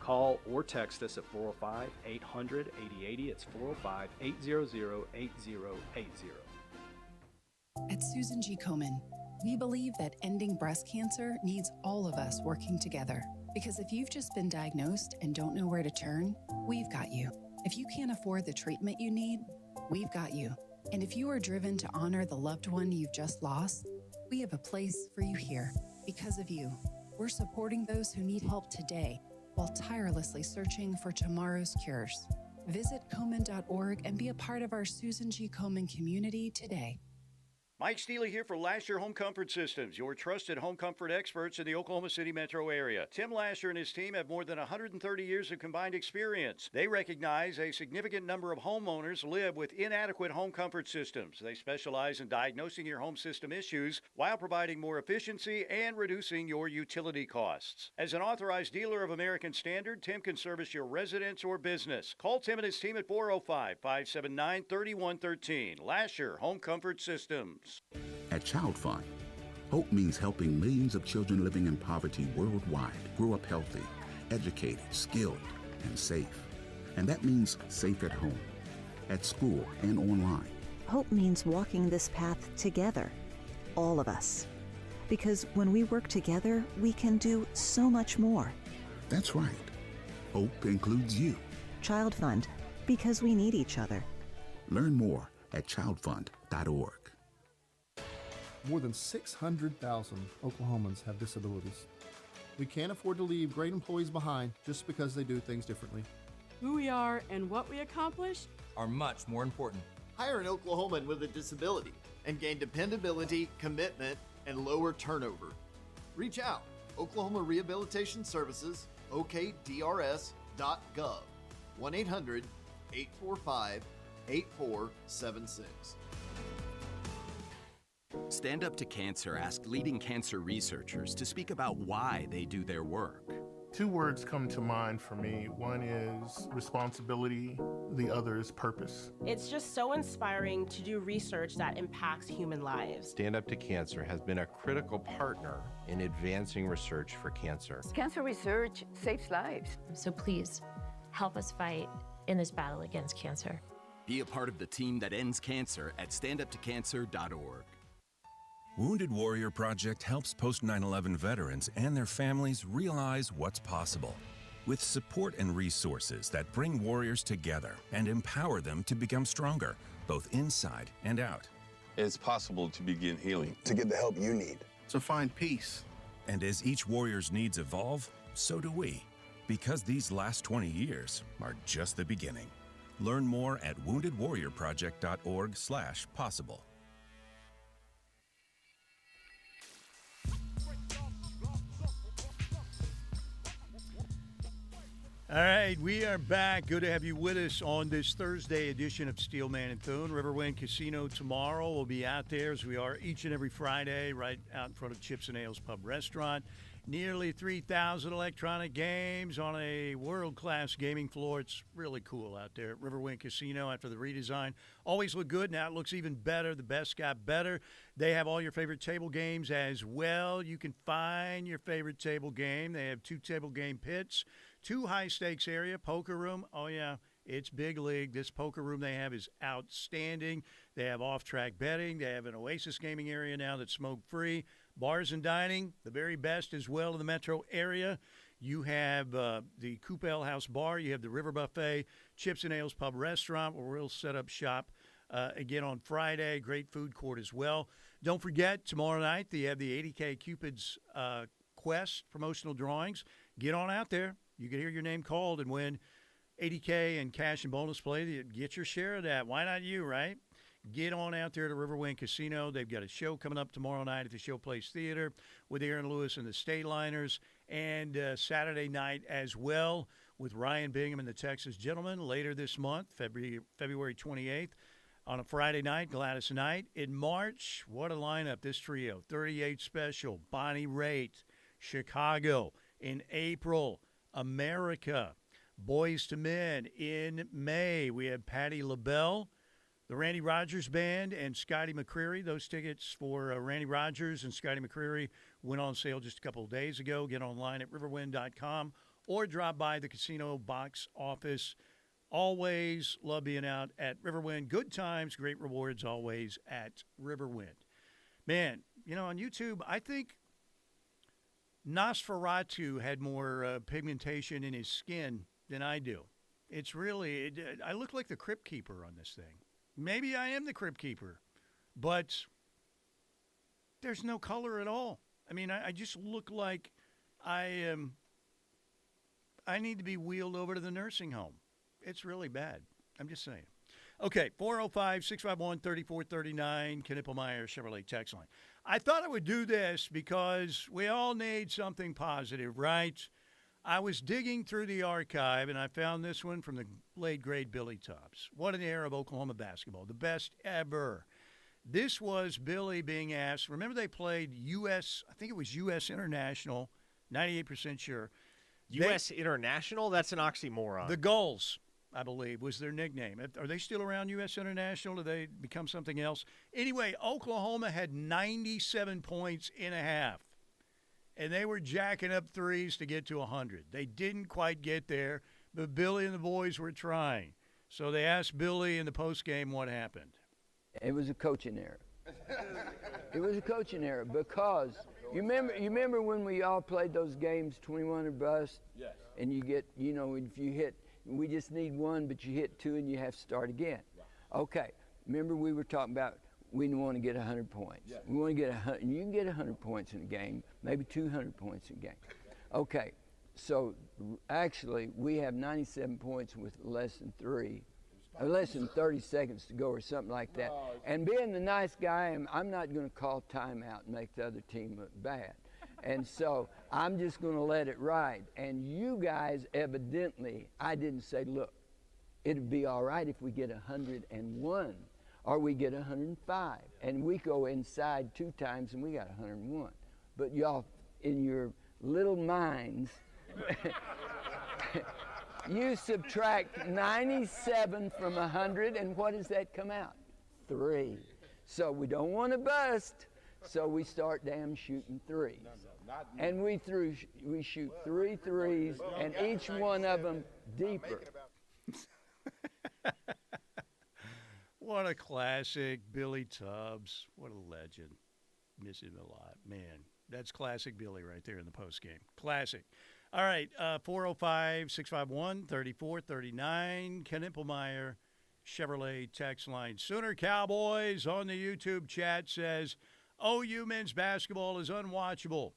call or text us at 405-800-8080. It's 405-800-8080. At Susan G. Komen, we believe that ending breast cancer needs all of us working together. Because if you've just been diagnosed and don't know where to turn, we've got you. If you can't afford the treatment you need, we've got you. And if you are driven to honor the loved one you've just lost, we have a place for you here. Because of you, we're supporting those who need help today while tirelessly searching for tomorrow's cures. Visit Komen.org and be a part of our Susan G. Komen community today. Mike Steely here for Lasher Home Comfort Systems, your trusted home comfort experts in the Oklahoma City metro area. Tim Lasher and his team have more than 130 years of combined experience. They recognize a significant number of homeowners live with inadequate home comfort systems. They specialize in diagnosing your home system issues while providing more efficiency and reducing your utility costs. As an authorized dealer of American Standard, Tim can service your residence or business. Call Tim and his team at 405-579-3113. Lasher Home Comfort Systems. At Child Fund, hope means helping millions of children living in poverty worldwide grow up healthy, educated, skilled, and safe. And that means safe at home, at school, and online. Hope means walking this path together, all of us. Because when we work together, we can do so much more. That's right. Hope includes you. Child Fund, because we need each other. Learn more at childfund.org. More than 600,000 Oklahomans have disabilities. We can't afford to leave great employees behind just because they do things differently. Who we are and what we accomplish are much more important. Hire an Oklahoman with a disability and gain dependability, commitment, and lower turnover. Reach out. Oklahoma Rehabilitation Services, okdrs.gov. 1-800-845-8476. Stand Up to Cancer asked leading cancer researchers to speak about why they do their work. Two words come to mind for me. One is responsibility, the other is purpose. It's just so inspiring to do research that impacts human lives. Stand Up to Cancer has been a critical partner in advancing research for cancer. Cancer research saves lives. So please, help us fight in this battle against cancer. Be a part of the team that ends cancer at standuptocancer.org. Wounded Warrior Project helps post 9/11 veterans and their families realize what's possible. With support and resources that bring warriors together and empower them to become stronger, both inside and out. It's possible to begin healing, to get the help you need, to find peace. And as each warrior's needs evolve, so do we. Because these last 20 years are just the beginning. Learn more at woundedwarriorproject.org/possible. All right, we are back. Good to have you with us on this Thursday edition of Steelman and Thune. Riverwind Casino tomorrow. We'll be out there as we are each and every Friday, right out in front of Chips and Ales Pub Restaurant. Nearly 3,000 electronic games on a world-class gaming floor. It's really cool out there at Riverwind Casino after the redesign. Always look good. Now it looks even better. The best got better. They have all your favorite table games as well. You can find your favorite table game. They have 2 table game pits, 2 high-stakes area, poker room. Oh, yeah, it's big league. This poker room they have is outstanding. They have off-track betting. They have an Oasis gaming area now that's smoke-free. Bars and dining, the very best as well in the metro area. You have the Coupe Ale House Bar. You have the River Buffet, Chips and Ales Pub Restaurant, where we'll set up shop again on Friday. Great food court as well. Don't forget, tomorrow night, they have the 80K Cupid's Quest promotional drawings. Get on out there. You can hear your name called and win 80K and cash and bonus play. Get your share of that. Why not you, right? Get on out there to Riverwind Casino. They've got a show coming up tomorrow night at the Showplace Theater with Aaron Lewis and the Stayliners, and Saturday night as well with Ryan Bingham and the Texas Gentlemen later this month, February 28th. On a Friday night, Gladys Knight. In March, what a lineup, this trio. 38 Special, Bonnie Raitt, Chicago. In April, America, Boys to Men. In May, we have Patti LaBelle, the Randy Rogers Band, and Scotty McCreery. Those tickets for Randy Rogers and Scotty McCreery went on sale just a couple of days ago. Get online at riverwind.com or drop by the casino box office. Always love being out at Riverwind. Good times, great rewards always at Riverwind. Man, you know, on YouTube, I think Nosferatu had more pigmentation in his skin than I do. It's really, I look like the Crypt Keeper on this thing. Maybe I am the Crypt Keeper, but there's no color at all. I mean, I just look like I need to be wheeled over to the nursing home. It's really bad. I'm just saying. Okay, 405-651-3439, Knippelmeyer Chevrolet text line. I thought I would do this because we all need something positive, right? I was digging through the archive, and I found this one from the late, great Billy Tops. What an era of Oklahoma basketball. The best ever. This was Billy being asked. Remember they played U.S., I think it was U.S. International, 98% sure. U.S. International? That's an oxymoron. The Gulls, I believe, was their nickname. Are they still around U.S. International? Do they become something else? Anyway, Oklahoma had 97 points in a half. And they were jacking up threes to get to 100. They didn't quite get there, but Billy and the boys were trying. So they asked Billy in the postgame what happened. It was a coaching error. It was a coaching error because you remember when we all played those games, 21 or bust? Yes. And you get, you know, if you hit, we just need one, but you hit 2 and you have to start again. Right. Okay. Remember we were talking about we want to get 100 points. Yeah. We want to get 100, and you can get 100 points in a game, maybe 200 points in a game. Okay, so actually we have 97 points with less than 30 seconds to go or something like that. And being the nice guy, I'm not going to call timeout and make the other team look bad. And so I'm just going to let it ride. And you guys evidently, I didn't say, look, it'd be all right if we get 101. Or we get 105, and we go inside 2 times, and we got 101. But y'all, in your little minds, You subtract 97 from 100, and what does that come out? 3. So we don't want to bust, so we start damn shooting threes. And we shoot 3 threes, and each one of them deeper. What a classic, Billy Tubbs. What a legend. Miss him a lot. Man, that's classic Billy right there in the postgame. Classic. All right, 405-651-3439. Ken Impelmeyer, Chevrolet text line. Sooner Cowboys on the YouTube chat says, OU men's basketball is unwatchable.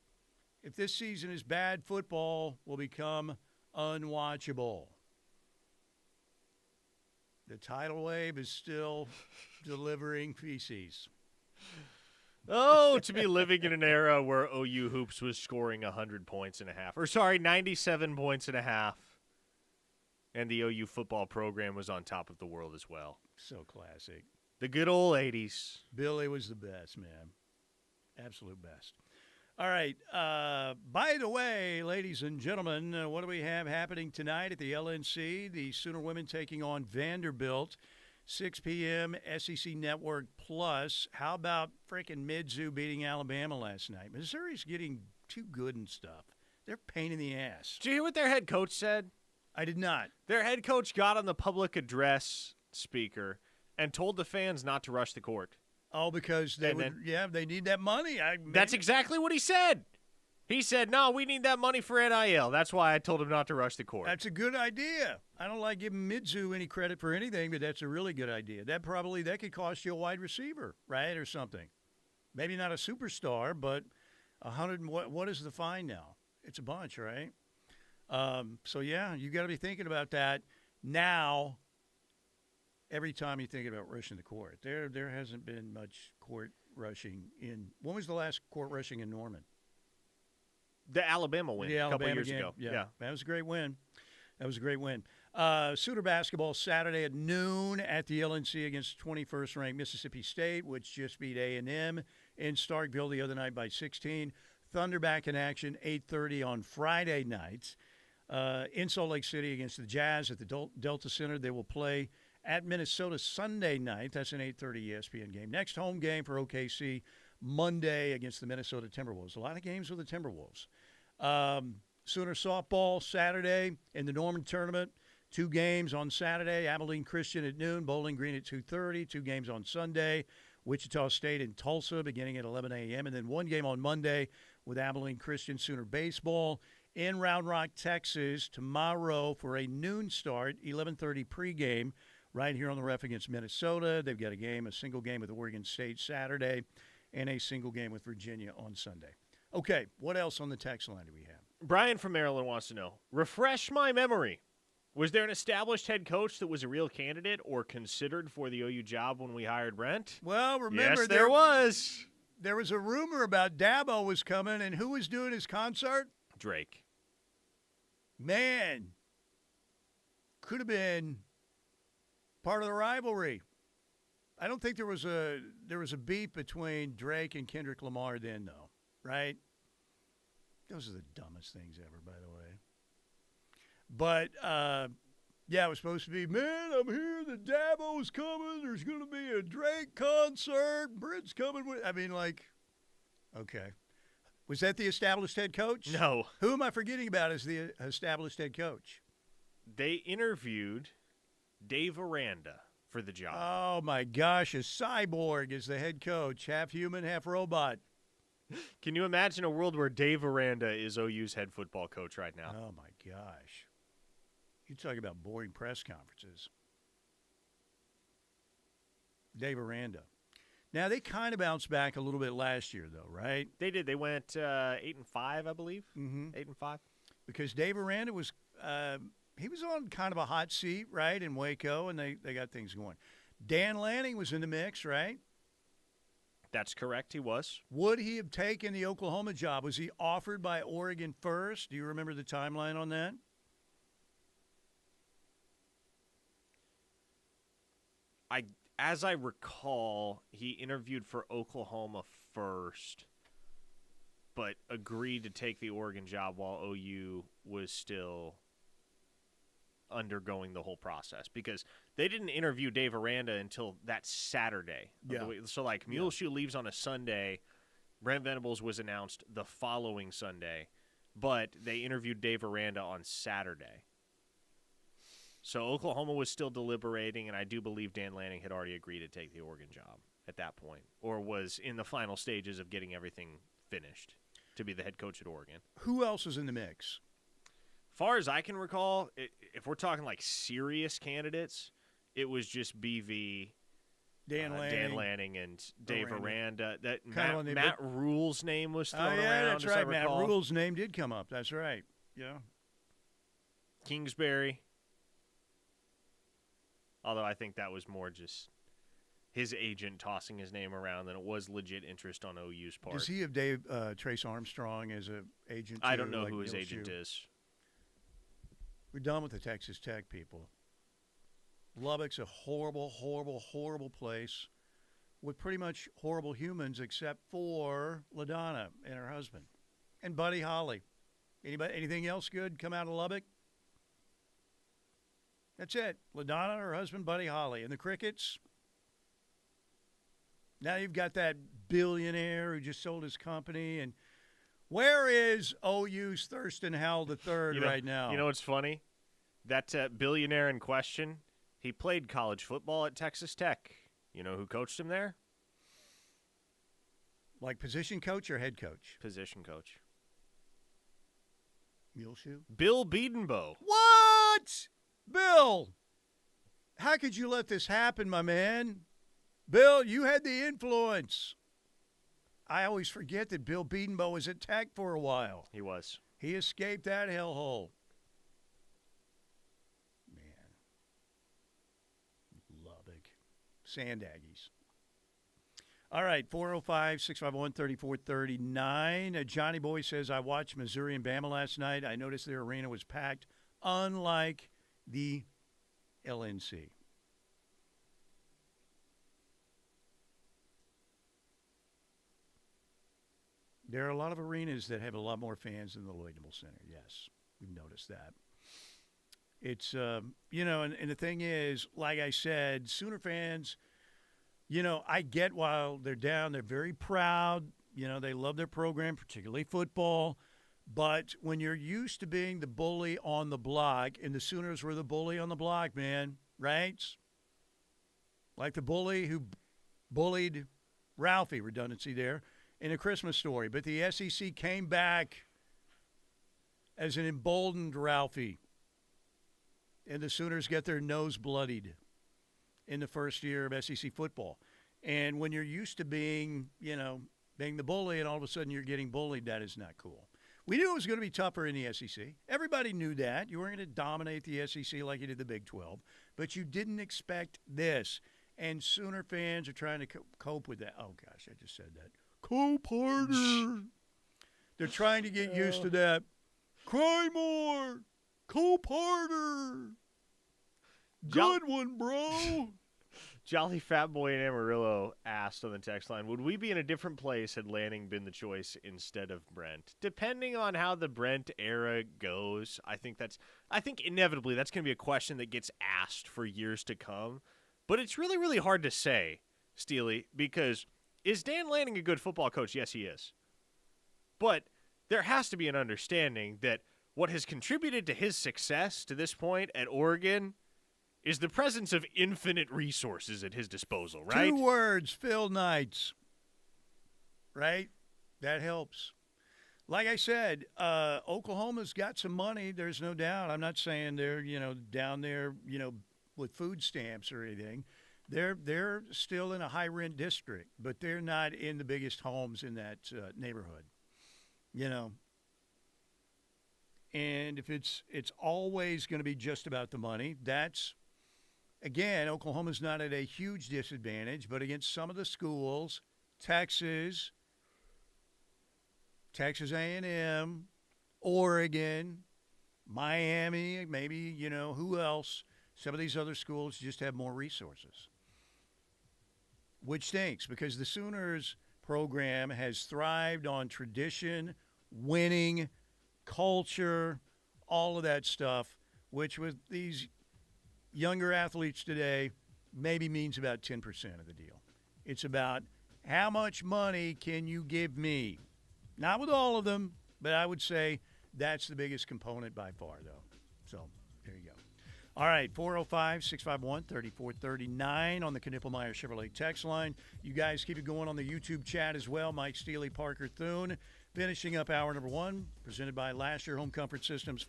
If this season is bad, football will become unwatchable. The tidal wave is still delivering feces. Oh, to be living in an era where OU Hoops was scoring 100 points and a half. 97 points and a half. And the OU football program was on top of the world as well. So classic. The good old 80s. Billy was the best, man. Absolute best. All right. By the way, ladies and gentlemen, what do we have happening tonight at the LNC? The Sooner women taking on Vanderbilt. 6 p.m. SEC Network Plus. How about freaking Mizzou beating Alabama last night? Missouri's getting too good and stuff. They're a pain in the ass. Did you hear what their head coach said? I did not. Their head coach got on the public address speaker and told the fans not to rush the court. Oh, because they need that money. That's exactly what he said. He said, no, we need that money for NIL. That's why I told him not to rush the court. That's a good idea. I don't like giving Mizzou any credit for anything, but that's a really good idea. That could cost you a wide receiver, right, or something. Maybe not a superstar, but 100. What is the fine now? It's a bunch, right? So yeah, you got to be thinking about that now. Every time you think about rushing the court, there hasn't been much court rushing in. When was the last court rushing in Norman? The Alabama win a couple years ago. Yeah, that was a great win. Sooner basketball Saturday at noon at the LNC against 21st ranked Mississippi State, which just beat A&M in Starkville the other night by 16. Thunder back in action 8:30 on Friday nights in Salt Lake City against the Jazz at the Delta Center. They will play at Minnesota Sunday night. That's an 8:30 ESPN game. Next home game for OKC Monday against the Minnesota Timberwolves. A lot of games with the Timberwolves. Sooner softball Saturday in the Norman tournament. 2 games on Saturday. Abilene Christian at noon. Bowling Green at 2:30. 2 games on Sunday. Wichita State and Tulsa beginning at 11 a.m. And then 1 game on Monday with Abilene Christian. Sooner baseball in Round Rock, Texas tomorrow for a noon start, 11:30 pregame right here on the Ref against Minnesota. They've got a single game with Oregon State Saturday and a single game with Virginia on Sunday. Okay, what else on the text line do we have? Brian from Maryland wants to know, refresh my memory. Was there an established head coach that was a real candidate or considered for the OU job when we hired Brent? Well, remember, yes, there was. There was a rumor about Dabo was coming, and who was doing his concert? Drake. Man, could have been part of the rivalry. I don't think there was a beef between Drake and Kendrick Lamar then, though, right? Those are the dumbest things ever, by the way. But, yeah, it was supposed to be, man, I'm here, the Dabo's coming, there's going to be a Drake concert, Brent's coming with, okay. Was that the established head coach? No. Who am I forgetting about as the established head coach? They interviewed Dave Aranda for the job. Oh, my gosh, a cyborg is the head coach, half human, half robot. Can you imagine a world where Dave Aranda is OU's head football coach right now? Oh, my gosh. You talk about boring press conferences. Dave Aranda. Now, they kind of bounced back a little bit last year, though, right? They did. They went 8-5, I believe. Mm-hmm. 8-5. Because Dave Aranda was he was on kind of a hot seat, right, in Waco, and they got things going. Dan Lanning was in the mix, right? That's correct, he was. Would he have taken the Oklahoma job? Was he offered by Oregon first? Do you remember the timeline on that? As I recall, he interviewed for Oklahoma first. but agreed to take the Oregon job while OU was still undergoing the whole process, because they didn't interview Dave Aranda until that Saturday. So, like, Muleshoe leaves on a Sunday. Brent Venables was announced the following Sunday, but they interviewed Dave Aranda on Saturday. So Oklahoma was still deliberating, and I do believe Dan Lanning had already agreed to take the Oregon job at that point, or was in the final stages of getting everything finished to be the head coach at Oregon. Who else is in the mix? Far as I can recall, if we're talking like serious candidates, it was just BV, Dan Lanning, and Dave Aranda. That Matt Rule's name was thrown around. That's right. Matt Rule's name did come up. That's right. Yeah. Kingsbury. Although I think that was more just his agent tossing his name around than it was legit interest on OU's part. Does he have Trace Armstrong as an agent? I don't know who his agent is. We're done with the Texas Tech people. Lubbock's a horrible, horrible, horrible place with pretty much horrible humans except for LaDonna and her husband and Buddy Holly. Anything else good come out of Lubbock? That's it. LaDonna, her husband, Buddy Holly. And the Crickets? Now you've got that billionaire who just sold his company. And where is OU's Thurston Howell III right now? You know what's funny? That billionaire in question, he played college football at Texas Tech. You know who coached him there? Like position coach or head coach? Position coach. Muleshoe? Bill Bedenbaugh. What? Bill, how could you let this happen, my man? Bill, you had the influence. I always forget that Bill Bedenbaugh was at Tech for a while. He was. He escaped that hellhole. Man. Lubbock. Sand Aggies. All right, 405-651-3439. Johnny Boy says, I watched Missouri and Bama last night. I noticed their arena was packed, unlike the LNC. There are a lot of arenas that have a lot more fans than the Lloyd-Noble Center. Yes, we've noticed that. It's, and the thing is, like I said, Sooner fans, I get while they're down, they're very proud. They love their program, particularly football. But when you're used to being the bully on the block, and the Sooners were the bully on the block, man, right? Like the bully who bullied Ralphie, redundancy there, in A Christmas Story. But the SEC came back as an emboldened Ralphie. And the Sooners get their nose bloodied in the first year of SEC football. And when you're used to being the bully, and all of a sudden you're getting bullied, that is not cool. We knew it was going to be tougher in the SEC. Everybody knew that. You weren't going to dominate the SEC like you did the Big 12. But you didn't expect this. And Sooner fans are trying to cope with that. Oh, gosh, I just said that. Cope harder. They're trying to get used to that. Cry more. Cope harder. Good one, bro. Jolly Fat Boy in Amarillo asked on the text line, would we be in a different place had Lanning been the choice instead of Brent? Depending on how the Brent era goes, I think inevitably that's going to be a question that gets asked for years to come. But it's really, really hard to say, Steely, because is Dan Lanning a good football coach? Yes, he is. But there has to be an understanding that what has contributed to his success to this point at Oregon is the presence of infinite resources at his disposal, right? 2 words, Phil Knights. Right? That helps. Like I said, Oklahoma's got some money, there's no doubt. I'm not saying they're, down there, with food stamps or anything. They're still in a high-rent district, but they're not in the biggest homes in that neighborhood, And if it's always going to be just about the money, that's, again, Oklahoma's not at a huge disadvantage, but against some of the schools, Texas A&M, Oregon, Miami, maybe, who else? Some of these other schools just have more resources, which stinks because the Sooners program has thrived on tradition, winning, culture, all of that stuff, which with these younger athletes today maybe means about 10% of the deal. It's about how much money can you give me? Not with all of them, but I would say that's the biggest component by far, though. So there you go. All right, 405-651-3439 on the Knippelmeyer Chevrolet text line. You guys keep it going on the YouTube chat as well. Mike Steely, Parker Thune, finishing up hour number 1, presented by Lasher Home Comfort Systems,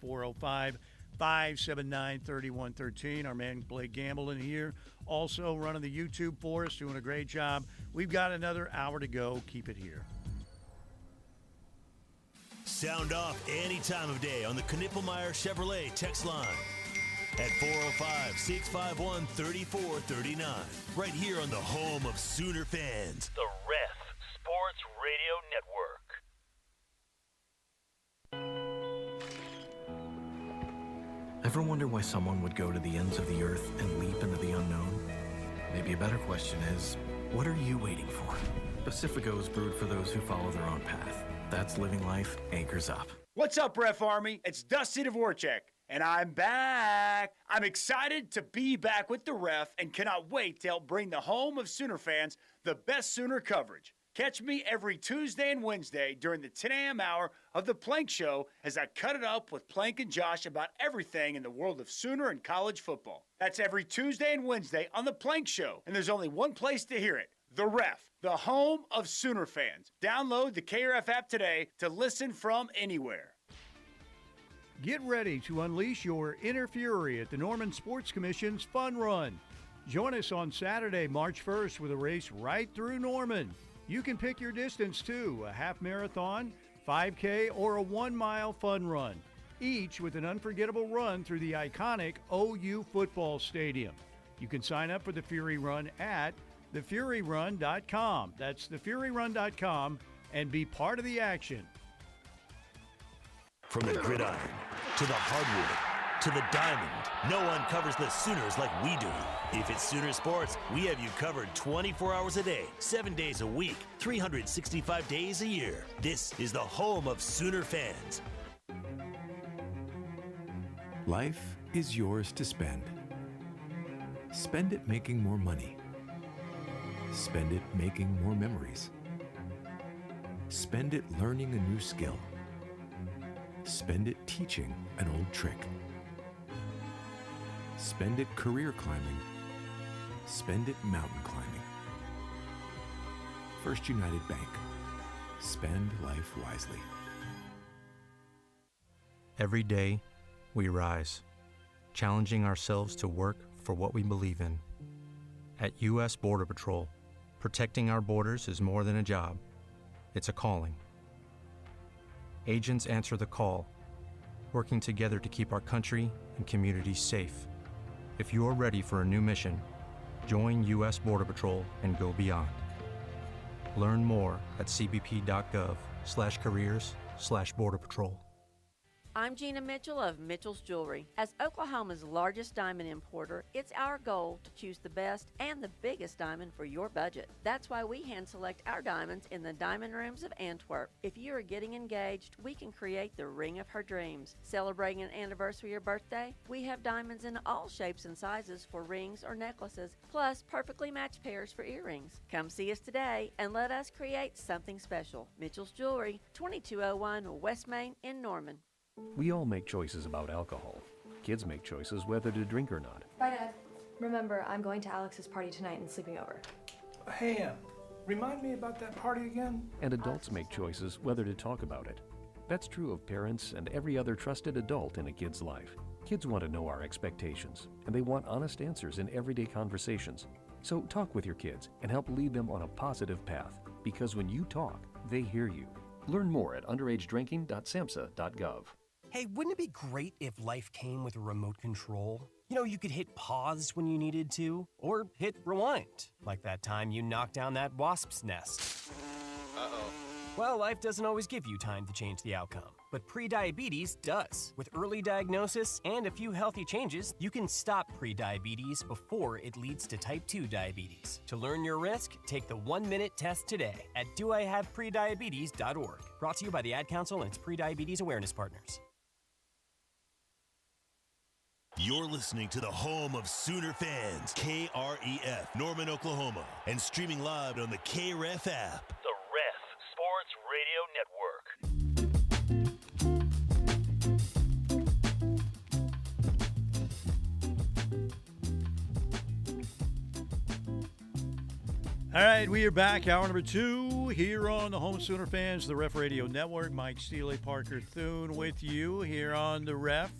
405-579-3113. Our man Blake Gamble in here, also running the YouTube for us, doing a great job. We've got another hour to go. Keep it here. Sound off any time of day on the Knippelmeyer Chevrolet text line at 405-651-3439. Right here on the home of Sooner fans, the Ref Sports Radio Network. Ever wonder why someone would go to the ends of the earth and leap into the unknown? Maybe a better question is, what are you waiting for? Pacifico is brewed for those who follow their own path. That's living life anchors up. What's up, Ref Army? It's Dusty Dvorak, and I'm back. I'm excited to be back with the Ref and cannot wait to help bring the home of Sooner fans the best Sooner coverage. Catch me every Tuesday and Wednesday during the 10 a.m. hour of The Plank Show as I cut it up with Plank and Josh about everything in the world of Sooner and college football. That's every Tuesday and Wednesday on The Plank Show, and there's only one place to hear it. The Ref, the home of Sooner fans. Download the KRF app today to listen from anywhere. Get ready to unleash your inner fury at the Norman Sports Commission's Fun Run. Join us on Saturday, March 1st with a race right through Norman. You can pick your distance too, a half marathon, 5K, or a 1-mile fun run, each with an unforgettable run through the iconic OU football stadium. You can sign up for the Fury Run at thefuryrun.com. That's thefuryrun.com and be part of the action. From the gridiron to the hardwood to the diamond, no one covers the Sooners like we do. If it's Sooner Sports, we have you covered 24 hours a day, 7 days a week, 365 days a year. This is the home of Sooner fans. Life is yours to spend. Spend it making more money. Spend it making more memories. Spend it learning a new skill. Spend it teaching an old trick. Spend it career climbing. Spend it mountain climbing. First United Bank. Spend life wisely. Every day, we rise, challenging ourselves to work for what we believe in. At U.S. Border Patrol, protecting our borders is more than a job. It's a calling. Agents answer the call, working together to keep our country and communities safe. If you are ready for a new mission, join U.S. Border Patrol and go beyond. Learn more at cbp.gov/careers/Border Patrol. I'm Gina Mitchell of Mitchell's Jewelry. As Oklahoma's largest diamond importer, it's our goal to choose the best and the biggest diamond for your budget. That's why we hand select our diamonds in the diamond rooms of Antwerp. If you are getting engaged, we can create the ring of her dreams. Celebrating an anniversary or birthday, we have diamonds in all shapes and sizes for rings or necklaces, plus perfectly matched pairs for earrings. Come see us today and let us create something special. Mitchell's Jewelry, 2201 West Main in Norman. We all make choices about alcohol. Kids make choices whether to drink or not. Bye, Dad. Remember, I'm going to Alex's party tonight and sleeping over. Hey, remind me about that party again? And adults make choices whether to talk about it. That's true of parents and every other trusted adult in a kid's life. Kids want to know our expectations, and they want honest answers in everyday conversations. So talk with your kids and help lead them on a positive path, because when you talk, they hear you. Learn more at underagedrinking.samhsa.gov. Hey, wouldn't it be great if life came with a remote control? You know, you could hit pause when you needed to, or hit rewind, like that time you knocked down that wasp's nest. Uh-oh. Well, life doesn't always give you time to change the outcome. but prediabetes does. With early diagnosis and a few healthy changes, you can stop prediabetes before it leads to type 2 diabetes. To learn your risk, take the 1-minute test today at doihaveprediabetes.org. Brought to you by the Ad Council and its Prediabetes Awareness Partners. You're listening to the home of Sooner fans, KREF, Norman, Oklahoma, and streaming live on the KREF app. The Ref Sports Radio Network. All right, we are back. Hour number 2 here on the home of Sooner fans, the Ref Radio Network. Mike Steely, Parker Thune with you here on the Ref.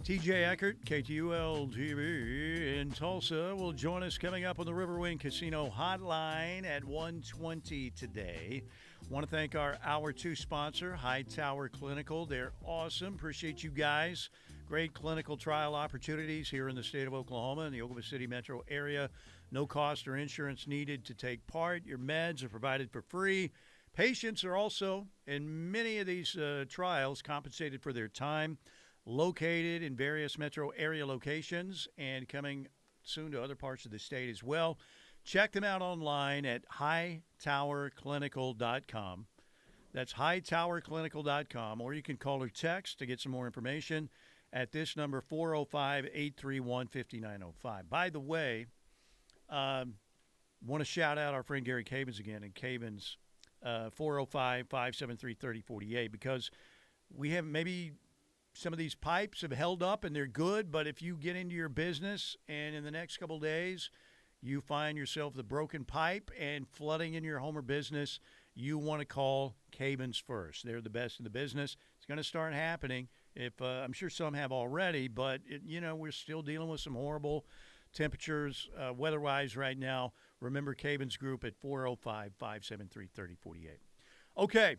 TJ Eckert, KTUL-TV in Tulsa, will join us coming up on the Riverwind Casino Hotline at 1:20 today. Want to thank our Hour 2 sponsor, Hightower Clinical. They're awesome. Appreciate you guys. Great clinical trial opportunities here in the state of Oklahoma and the Oklahoma City metro area. No cost or insurance needed to take part. Your meds are provided for free. Patients are also, in many of these trials, compensated for their time. Located in various metro area locations and coming soon to other parts of the state as well. Check them out online at hightowerclinical.com. That's hightowerclinical.com, or you can call or text to get some more information at this number, 405-831-5905. By the way, want to shout out our friend Gary Cavens again, and Cavens 405-573-3048, because we have maybe – some of these pipes have held up and they're good, but if you get into your business and in the next couple of days you find yourself the broken pipe and flooding in your home or business, you want to call Cavens first. They're the best in the business. It's going to start happening. If I'm sure some have already, but we're still dealing with some horrible temperatures weather-wise right now. Remember Cavens Group at 405-573-3048. Okay.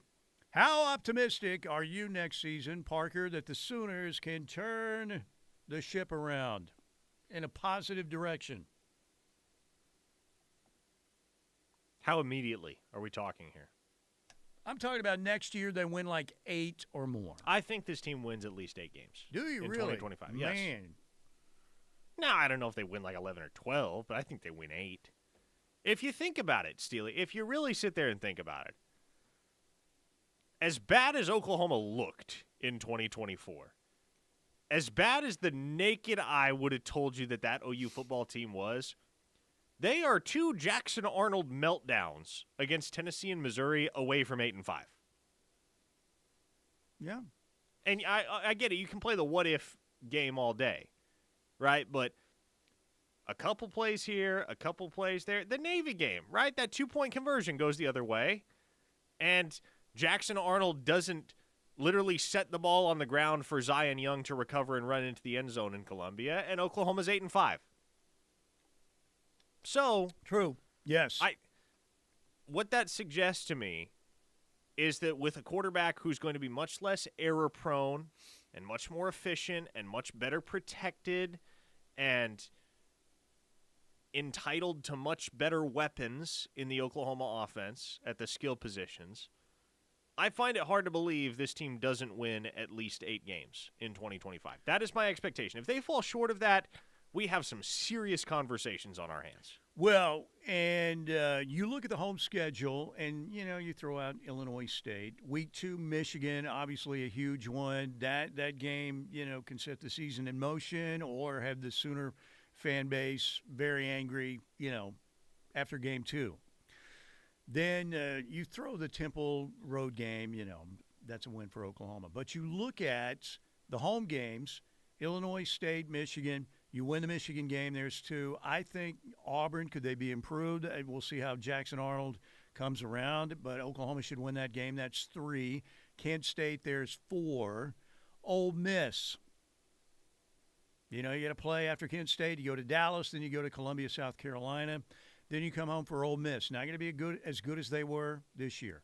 How optimistic are you next season, Parker, that the Sooners can turn the ship around in a positive direction? How immediately are we talking here? I'm talking about next year they win like 8 or more. I think this team wins at least 8 games. Do you in really? 2025, Man. Yes. No, I don't know if they win like 11 or 12, but I think they win 8. If you think about it, Steely, if you really sit there and think about it, as bad as Oklahoma looked in 2024, as bad as the naked eye would have told you that OU football team was, they are 2 Jackson Arnold meltdowns against Tennessee and Missouri away from 8-5. Yeah. And I get it. You can play the what-if game all day, right? But a couple plays here, a couple plays there. The Navy game, right? That 2-point conversion goes the other way. And Jackson Arnold doesn't literally set the ball on the ground for Zion Young to recover and run into the end zone in Columbia, and Oklahoma's 8-5. So true. Yes. What that suggests to me is that with a quarterback who's going to be much less error prone and much more efficient and much better protected and entitled to much better weapons in the Oklahoma offense at the skill positions, I find it hard to believe this team doesn't win at least 8 games in 2025. That is my expectation. If they fall short of that, we have some serious conversations on our hands. Well, and you look at the home schedule, and, you throw out Illinois State. Week 2, Michigan, obviously a huge one. That game, can set the season in motion or have the Sooner fan base very angry, after game 2. Then you throw the Temple road game, that's a win for Oklahoma. But you look at the home games, Illinois State, Michigan, you win the Michigan game, there's 2. I think Auburn, could they be improved? We'll see how Jackson Arnold comes around, but Oklahoma should win that game. That's 3. Kent State, there's 4. Ole Miss. You got to play after Kent State. You go to Dallas, then you go to Columbia, South Carolina. Then you come home for Ole Miss. Not going to be as good as they were this year.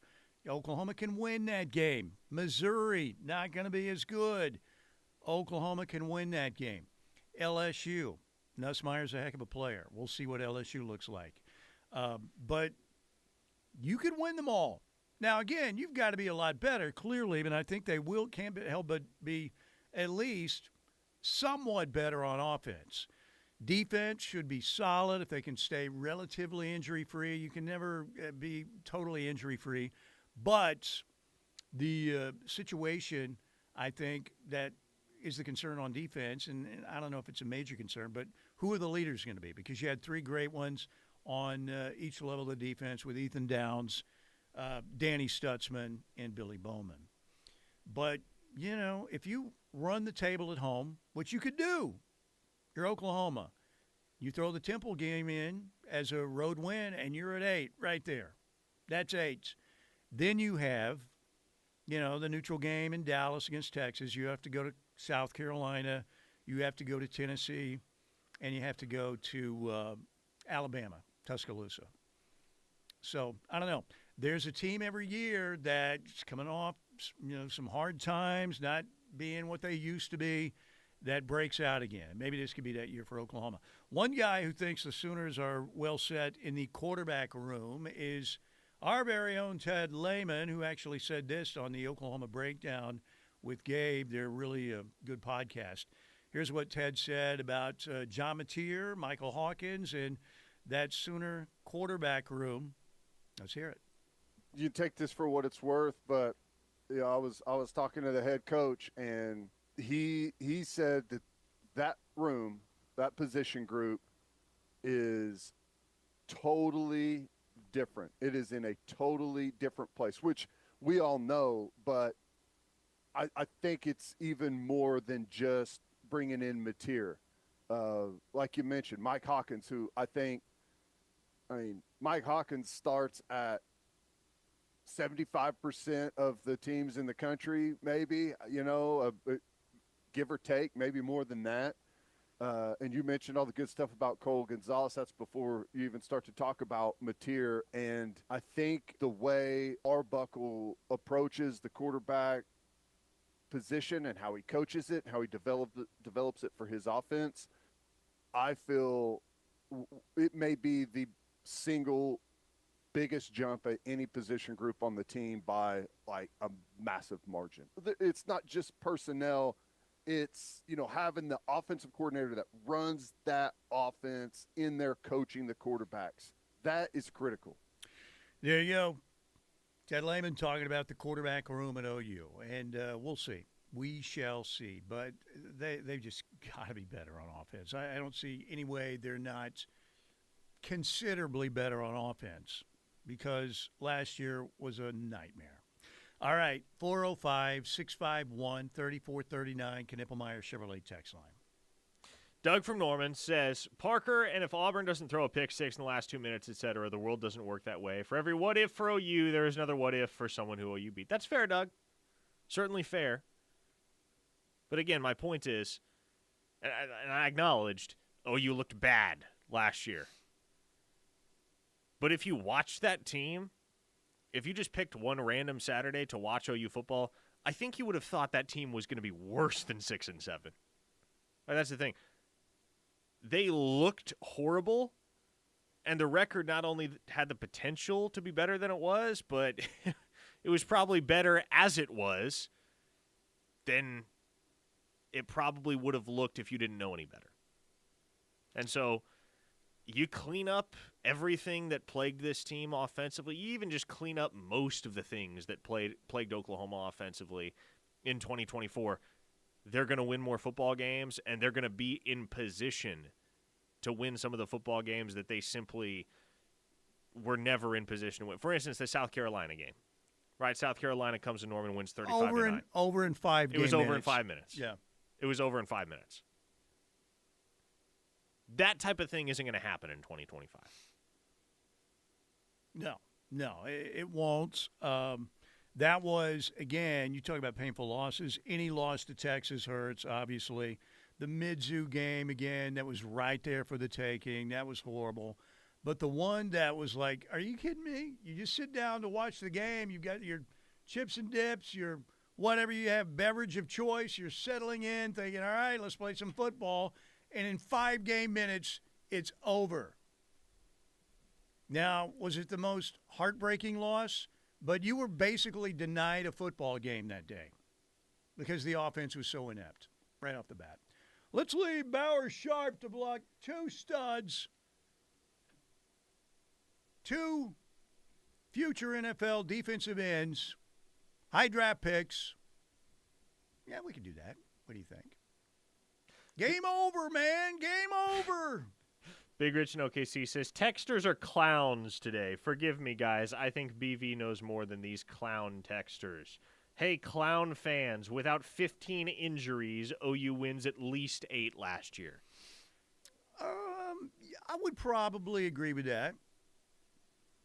Oklahoma can win that game. Missouri, not going to be as good. Oklahoma can win that game. LSU, Nussmeier's a heck of a player. We'll see what LSU looks like. But you could win them all. Now, again, you've got to be a lot better, clearly, and I think they can't help but be at least somewhat better on offense. Defense should be solid if they can stay relatively injury-free. You can never be totally injury-free. But the situation, I think, that is the concern on defense, and I don't know if it's a major concern, but who are the leaders going to be? Because you had three great ones on each level of defense with Ethan Downs, Danny Stutzman, and Billy Bowman. But, you know, if you run the table at home, which you could do, you're Oklahoma. You throw the Temple game in as a road win, and you're at 8 right there. That's 8. Then you have, you know, the neutral game in Dallas against Texas. You have to go to South Carolina. You have to go to Tennessee. And you have to go to Alabama, Tuscaloosa. So, I don't know. There's a team every year that's coming off, you know, some hard times, not being what they used to be, that breaks out again. Maybe this could be that year for Oklahoma. One guy who thinks the Sooners are well set in the quarterback room is our very own Ted Lehman, who actually said this on the Oklahoma Breakdown with Gabe. They're really a good podcast. Here's what Ted said about John Mateer, Michael Hawkins, and that Sooner quarterback room. Let's hear it. You take this for what it's worth, but you know, I was talking to the head coach, and he said that room, that position group, is totally different. It is in a totally different place, which we all know, but I think it's even more than just bringing in Mateer. Like you mentioned, Mike Hawkins, who Mike Hawkins starts at 75% of the teams in the country, maybe, you know, give or take, maybe more than that. And you mentioned all the good stuff about Cole Gonzalez. That's before you even start to talk about Mateer. And I think the way Arbuckle approaches the quarterback position and how he coaches it, how he develops it for his offense, I feel it may be the single biggest jump at any position group on the team by like a massive margin. It's not just personnel. It's, you know, having the offensive coordinator that runs that offense in there coaching the quarterbacks. That is critical. There you go. Ted Lehman talking about the quarterback room at OU. And we'll see. We shall see. But they've just got to be better on offense. I don't see any way they're not considerably better on offense, because last year was a nightmare. All right, 405-651-3439, Knippelmeyer Chevrolet text line. Doug from Norman says, Parker, and if Auburn doesn't throw a pick six in the last 2 minutes, et cetera, the world doesn't work that way. For every what if for OU, there is another what if for someone who OU beat. That's fair, Doug. Certainly fair. But again, my point is, and I acknowledged, OU looked bad last year. But if you watch that team, if you just picked one random Saturday to watch OU football, I think you would have thought that team was going to be worse than 6-7. That's the thing. They looked horrible, and the record not only had the potential to be better than it was, but it was probably better as it was than it probably would have looked if you didn't know any better. And so you clean up everything that plagued this team offensively. You even just clean up most of the things that plagued Oklahoma offensively in 2024. They're going to win more football games, and they're going to be in position to win some of the football games that they simply were never in position to win. For instance, the South Carolina game. Right? South Carolina comes to Norman and wins 35-9. Over in 5 minutes. It was over in 5 minutes. Yeah. It was over in 5 minutes. That type of thing isn't going to happen in 2025. No, it won't. That was, again, you talk about painful losses. Any loss to Texas hurts, obviously. The Mizzou game, again, that was right there for the taking. That was horrible. But the one that was like, are you kidding me? You just sit down to watch the game. You've got your chips and dips, your whatever you have, beverage of choice. You're settling in, thinking, all right, let's play some football. And in 5 game minutes, it's over. Now, was it the most heartbreaking loss? But you were basically denied a football game that day because the offense was so inept right off the bat. Let's leave Bauer Sharp to block two studs, two future NFL defensive ends, high draft picks. Yeah, we can do that. What do you think? Game over, man. Game over. Big Rich in OKC says, texters are clowns today. Forgive me, guys. I think BV knows more than these clown texters. Hey, clown fans, without 15 injuries, OU wins at least 8 last year. I would probably agree with that.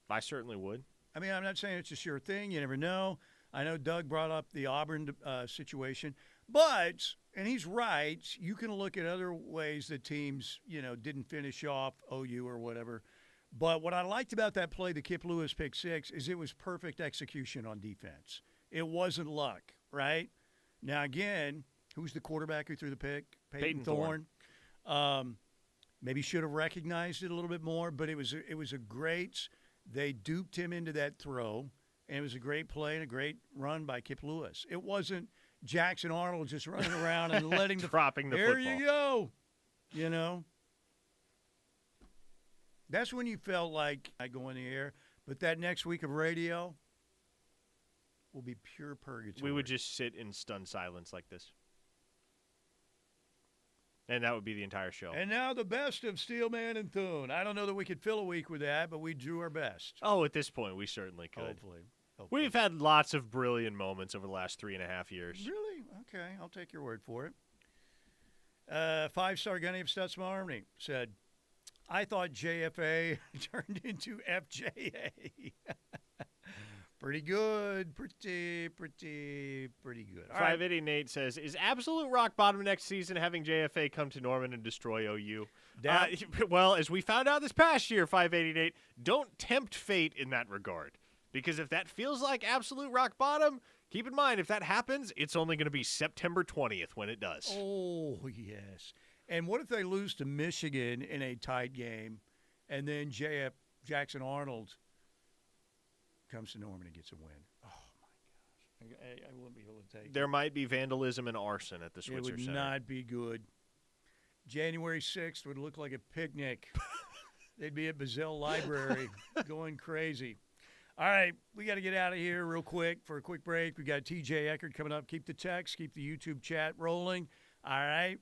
I certainly would. I mean, I'm not saying it's a sure thing. You never know. I know Doug brought up the Auburn situation. But, and he's right, you can look at other ways that teams, didn't finish off OU or whatever. But what I liked about that play, the Kip Lewis pick six, is it was perfect execution on defense. It wasn't luck, right? Now, again, who's the quarterback who threw the pick? Peyton Thorne. Maybe should have recognized it a little bit more, but it was a great – they duped him into that throw, and it was a great play and a great run by Kip Lewis. It wasn't Jackson Arnold just running around and letting dropping the there football. You go. That's when you felt like I go in the air. But that next week of radio will be pure purgatory. We would just sit in stunned silence like this. And that would be the entire show. And now the best of Steelman and Thune. I don't know that we could fill a week with that, but we drew our best. Oh, at this point, we certainly could. Hopefully. We've had lots of brilliant moments over the last 3.5 years. Really? Okay, I'll take your word for it. 5-star Gunny of Stutzman Army said, I thought JFA turned into FJA. Pretty good. Pretty good. All 580 Nate says, is absolute rock bottom next season having JFA come to Norman and destroy OU? Well, as we found out this past year, 580 Nate, don't tempt fate in that regard. Because if that feels like absolute rock bottom, keep in mind, if that happens, it's only going to be September 20th when it does. Oh, yes. And what if they lose to Michigan in a tight game, and then Jackson Arnold comes to Norman and gets a win? Oh, my gosh. I wouldn't be able to take it. There might be vandalism and arson at the Switzer Center. It would not be good. January 6th would look like a picnic. They'd be at Bazell Library going crazy. All right, we got to get out of here real quick for a quick break. We got TJ Eckert coming up. Keep the text, keep the YouTube chat rolling. All right,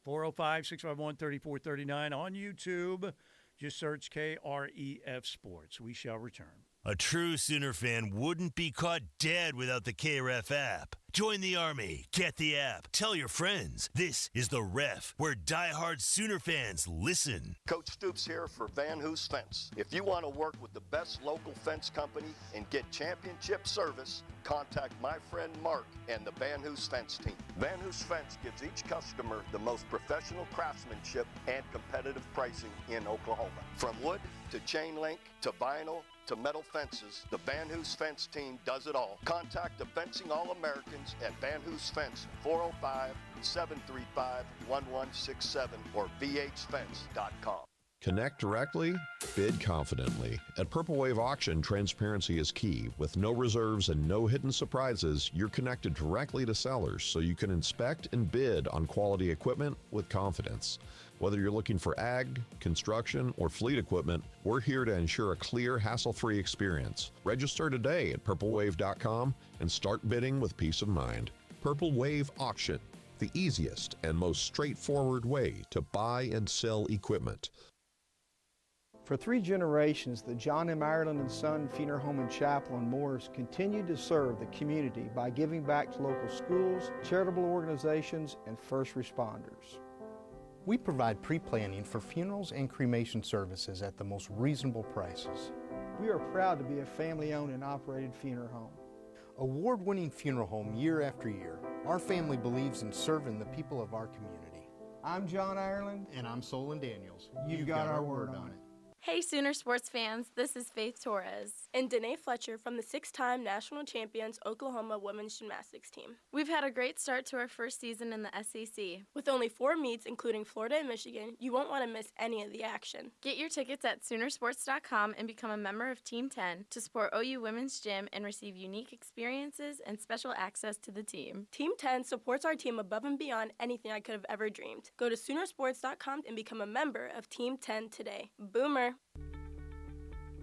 405-651-3439 on YouTube. Just search KREF Sports. We shall return. A true Sooner fan wouldn't be caught dead without the KREF app. Join the Army. Get the app. Tell your friends. This is The Ref, where diehard Sooner fans listen. Coach Stoops here for Van Hoos Fence. If you want to work with the best local fence company and get championship service, contact my friend Mark and the Van Hoos Fence team. Van Hoos Fence gives each customer the most professional craftsmanship and competitive pricing in Oklahoma. From wood to chain link to vinyl to metal fences, the Van Hoos Fence team does it all. Contact the Fencing All-Americans at Van Hoos Fence, 405-735-1167 or vhfence.com. Connect directly, bid confidently. At Purple Wave Auction, transparency is key. With no reserves and no hidden surprises, you're connected directly to sellers so you can inspect and bid on quality equipment with confidence. Whether you're looking for ag, construction, or fleet equipment, we're here to ensure a clear, hassle-free experience. Register today at purplewave.com and start bidding with peace of mind. Purple Wave Auction, the easiest and most straightforward way to buy and sell equipment. For 3 generations, the John M. Ireland & Son Funeral Home and Chapel in Morris continued to serve the community by giving back to local schools, charitable organizations, and first responders. We provide pre-planning for funerals and cremation services at the most reasonable prices. We are proud to be a family-owned and operated funeral home. Award-winning funeral home year after year, our family believes in serving the people of our community. I'm John Ireland. And I'm Solon Daniels. You've got our word on it. Hey Sooner sports fans, this is Faith Torres and Danae Fletcher from the 6-time national champions Oklahoma women's gymnastics team. We've had a great start to our first season in the SEC. With only 4 meets, including Florida and Michigan, you won't want to miss any of the action. Get your tickets at Soonersports.com and become a member of Team 10 to support OU Women's Gym and receive unique experiences and special access to the team. Team 10 supports our team above and beyond anything I could have ever dreamed. Go to Soonersports.com and become a member of Team 10 today. Boomer!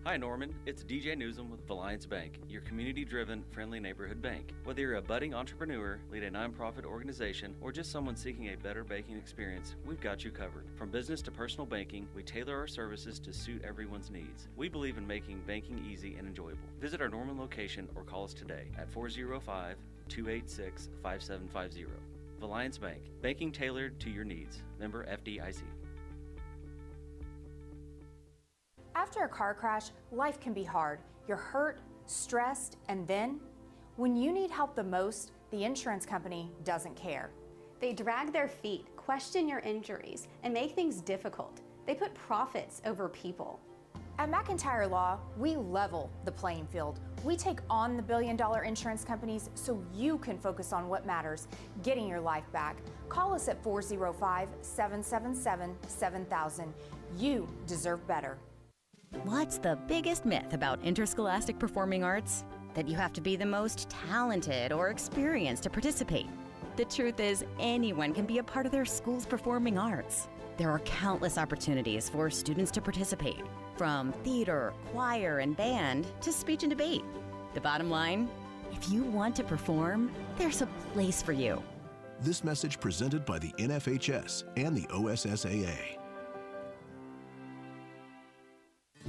Hi Norman, it's DJ Newsom with Alliance Bank, your community-driven, friendly neighborhood bank. Whether you're a budding entrepreneur, lead a nonprofit organization, or just someone seeking a better banking experience, we've got you covered. From business to personal banking, we tailor our services to suit everyone's needs. We believe in making banking easy and enjoyable. Visit our Norman location or call us today at 405-286-5750. Alliance Bank, banking tailored to your needs. Member FDIC. After a car crash, life can be hard. You're hurt, stressed, and then, when you need help the most, the insurance company doesn't care. They drag their feet, question your injuries, and make things difficult. They put profits over people. At McIntyre Law, we level the playing field. We take on the billion-dollar insurance companies so you can focus on what matters, getting your life back. Call us at 405-777-7000. You deserve better. What's the biggest myth about interscholastic performing arts? That you have to be the most talented or experienced to participate. The truth is, anyone can be a part of their school's performing arts. There are countless opportunities for students to participate, from theater, choir, and band to speech and debate. The bottom line, if you want to perform, there's a place for you. This message presented by the NFHS and the OSSAA.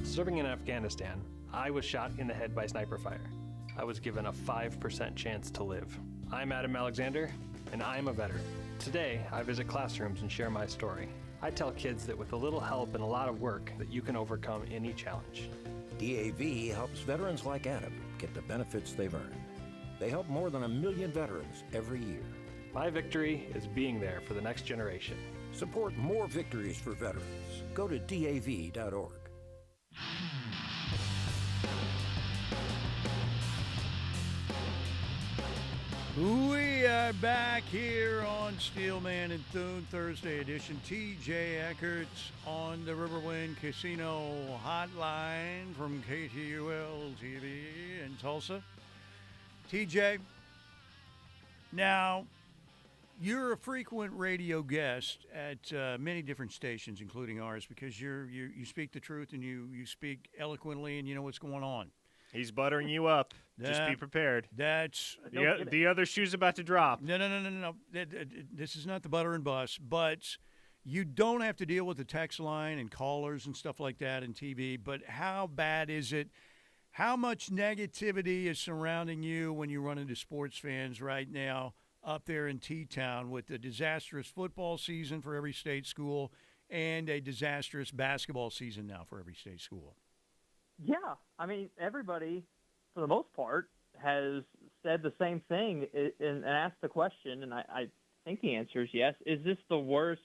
Serving in Afghanistan, I was shot in the head by sniper fire. I was given a 5% chance to live. I'm Adam Alexander, and I'm a veteran. Today, I visit classrooms and share my story. I tell kids that with a little help and a lot of work, that you can overcome any challenge. DAV helps veterans like Adam get the benefits they've earned. They help more than 1 million veterans every year. My victory is being there for the next generation. Support more victories for veterans. Go to DAV.org. We are back here on Steelman and Thune Thursday edition. TJ Eckert's on the Riverwind Casino hotline from KTUL TV in Tulsa. TJ, now you're a frequent radio guest at many different stations, including ours, because you speak the truth and you speak eloquently and you know what's going on. He's buttering you up. Just be prepared. That's the other shoe's about to drop. No. This is not the butter and bus, but you don't have to deal with the text line and callers and stuff like that and TV. But how bad is it? How much negativity is surrounding you when you run into sports fans right now up there in T-Town with the disastrous football season for every state school and a disastrous basketball season now for every state school? Yeah, I mean, everybody, for the most part, has said the same thing and asked the question, and I think the answer is yes. Is this the worst,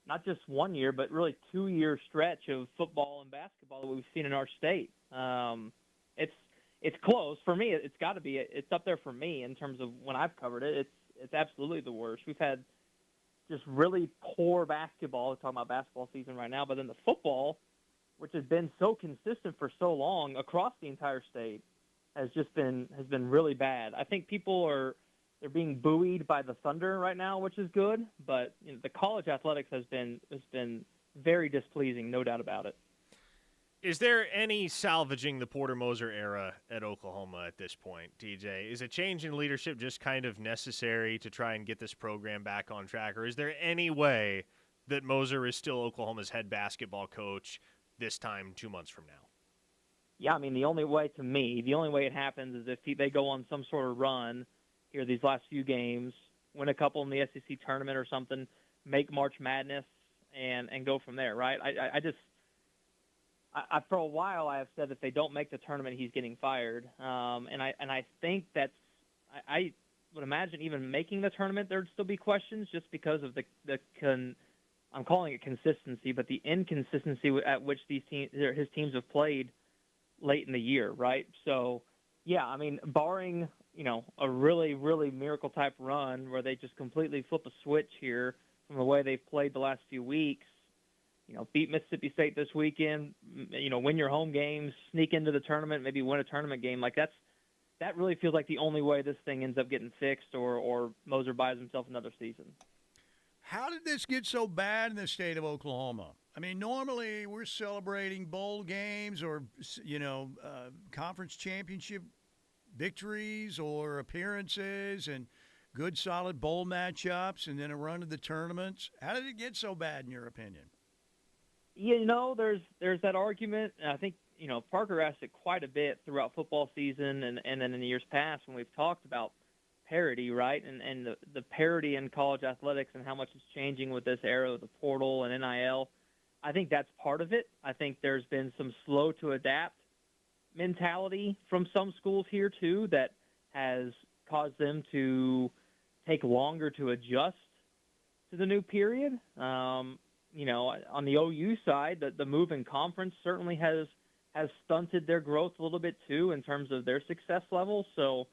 not just 1 year, but really 2-year stretch of football and basketball that we've seen in our state? It's close. For me, it's got to be. It's up there for me in terms of when I've covered it. It's absolutely the worst. We've had just really poor basketball. We're talking about basketball season right now, but then the football, which has been so consistent for so long across the entire state, has been really bad. I think they're being buoyed by the Thunder right now, which is good, but the college athletics has been very displeasing, no doubt about it. Is there any salvaging the Porter Moser era at Oklahoma at this point, TJ? Is a change in leadership just kind of necessary to try and get this program back on track, or is there any way that Moser is still Oklahoma's head basketball coach this time 2 months from now? Yeah, I mean, the only way it happens is if they go on some sort of run here these last few games, win a couple in the SEC tournament or something, make March Madness, and go from there, right? I for a while I have said if they don't make the tournament, he's getting fired, and I think I would imagine even making the tournament there'd still be questions just because of the I'm calling it consistency, but the inconsistency at which his teams have played late in the year, right? So, yeah, I mean, barring, a really, really miracle-type run where they just completely flip a switch here from the way they've played the last few weeks, beat Mississippi State this weekend, win your home games, sneak into the tournament, maybe win a tournament game, that really feels like the only way this thing ends up getting fixed or Moser buys himself another season. How did this get so bad in the state of Oklahoma? I mean, normally we're celebrating bowl games or, conference championship victories or appearances and good, solid bowl matchups and then a run to the tournaments. How did it get so bad, in your opinion? There's that argument. And I think, Parker asked it quite a bit throughout football season and then in the years past when we've talked about parity, right? And the parity in college athletics and how much is changing with this era of the portal and NIL. I think that's part of it. I think there's been some slow to adapt mentality from some schools here too that has caused them to take longer to adjust to the new period. On the OU side, the move in conference certainly has stunted their growth a little bit too in terms of their success level. So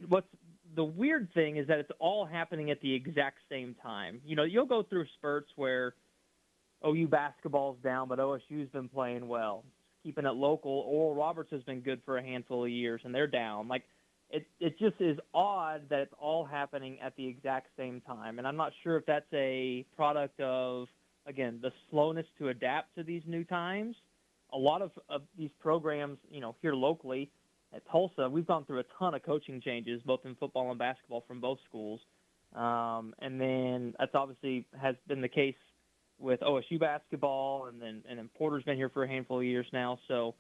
what's the weird thing is that it's all happening at the exact same time. You'll go through spurts where OU basketball's down, but OSU's been playing well, keeping it local. Oral Roberts has been good for a handful of years, and they're down. It just is odd that it's all happening at the exact same time. And I'm not sure if that's a product of, again, the slowness to adapt to these new times. A lot of these programs, here locally at Tulsa, we've gone through a ton of coaching changes, both in football and basketball from both schools. And then that's obviously has been the case with OSU basketball, and then Porter's been here for a handful of years now. So,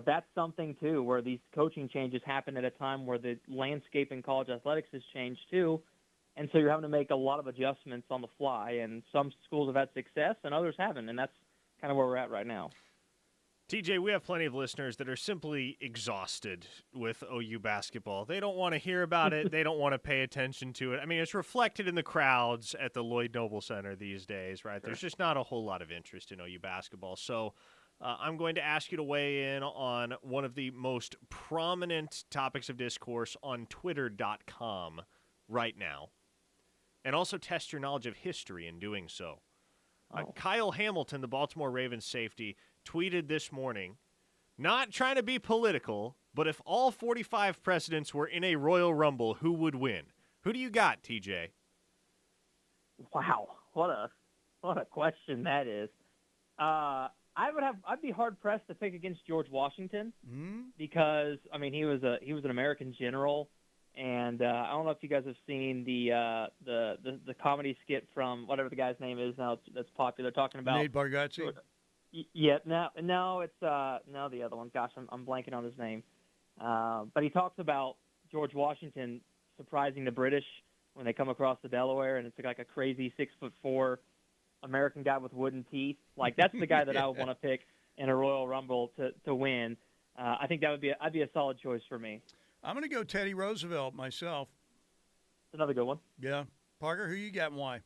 that's something too, where these coaching changes happen at a time where the landscape in college athletics has changed too. And so you're having to make a lot of adjustments on the fly, and some schools have had success and others haven't, and that's kind of where we're at right now. TJ, we have plenty of listeners that are simply exhausted with OU basketball. They don't want to hear about it. They don't want to pay attention to it. I mean, it's reflected in the crowds at the Lloyd Noble Center these days, right? Sure. There's just not a whole lot of interest in OU basketball. So I'm going to ask you to weigh in on one of the most prominent topics of discourse on Twitter.com right now, and also test your knowledge of history in doing so. Kyle Hamilton, the Baltimore Ravens safety, tweeted this morning, not trying to be political, but if all 45 presidents were in a Royal Rumble, who would win? Who do you got, TJ? Wow, what a question that is. I'd be hard pressed to pick against George Washington because he was an American general, and I don't know if you guys have seen the comedy skit from whatever the guy's name is now that's popular, talking about Nate Bargatze. Yeah, no, it's no the other one. Gosh, I'm blanking on his name. But he talks about George Washington surprising the British when they come across the Delaware, and it's like a crazy 6'4" American guy with wooden teeth. Like, that's the guy that I would want to pick in a Royal Rumble to win. I think I'd be a solid choice for me. I'm going to go Teddy Roosevelt myself. Another good one. Yeah. Parker, who you got and why?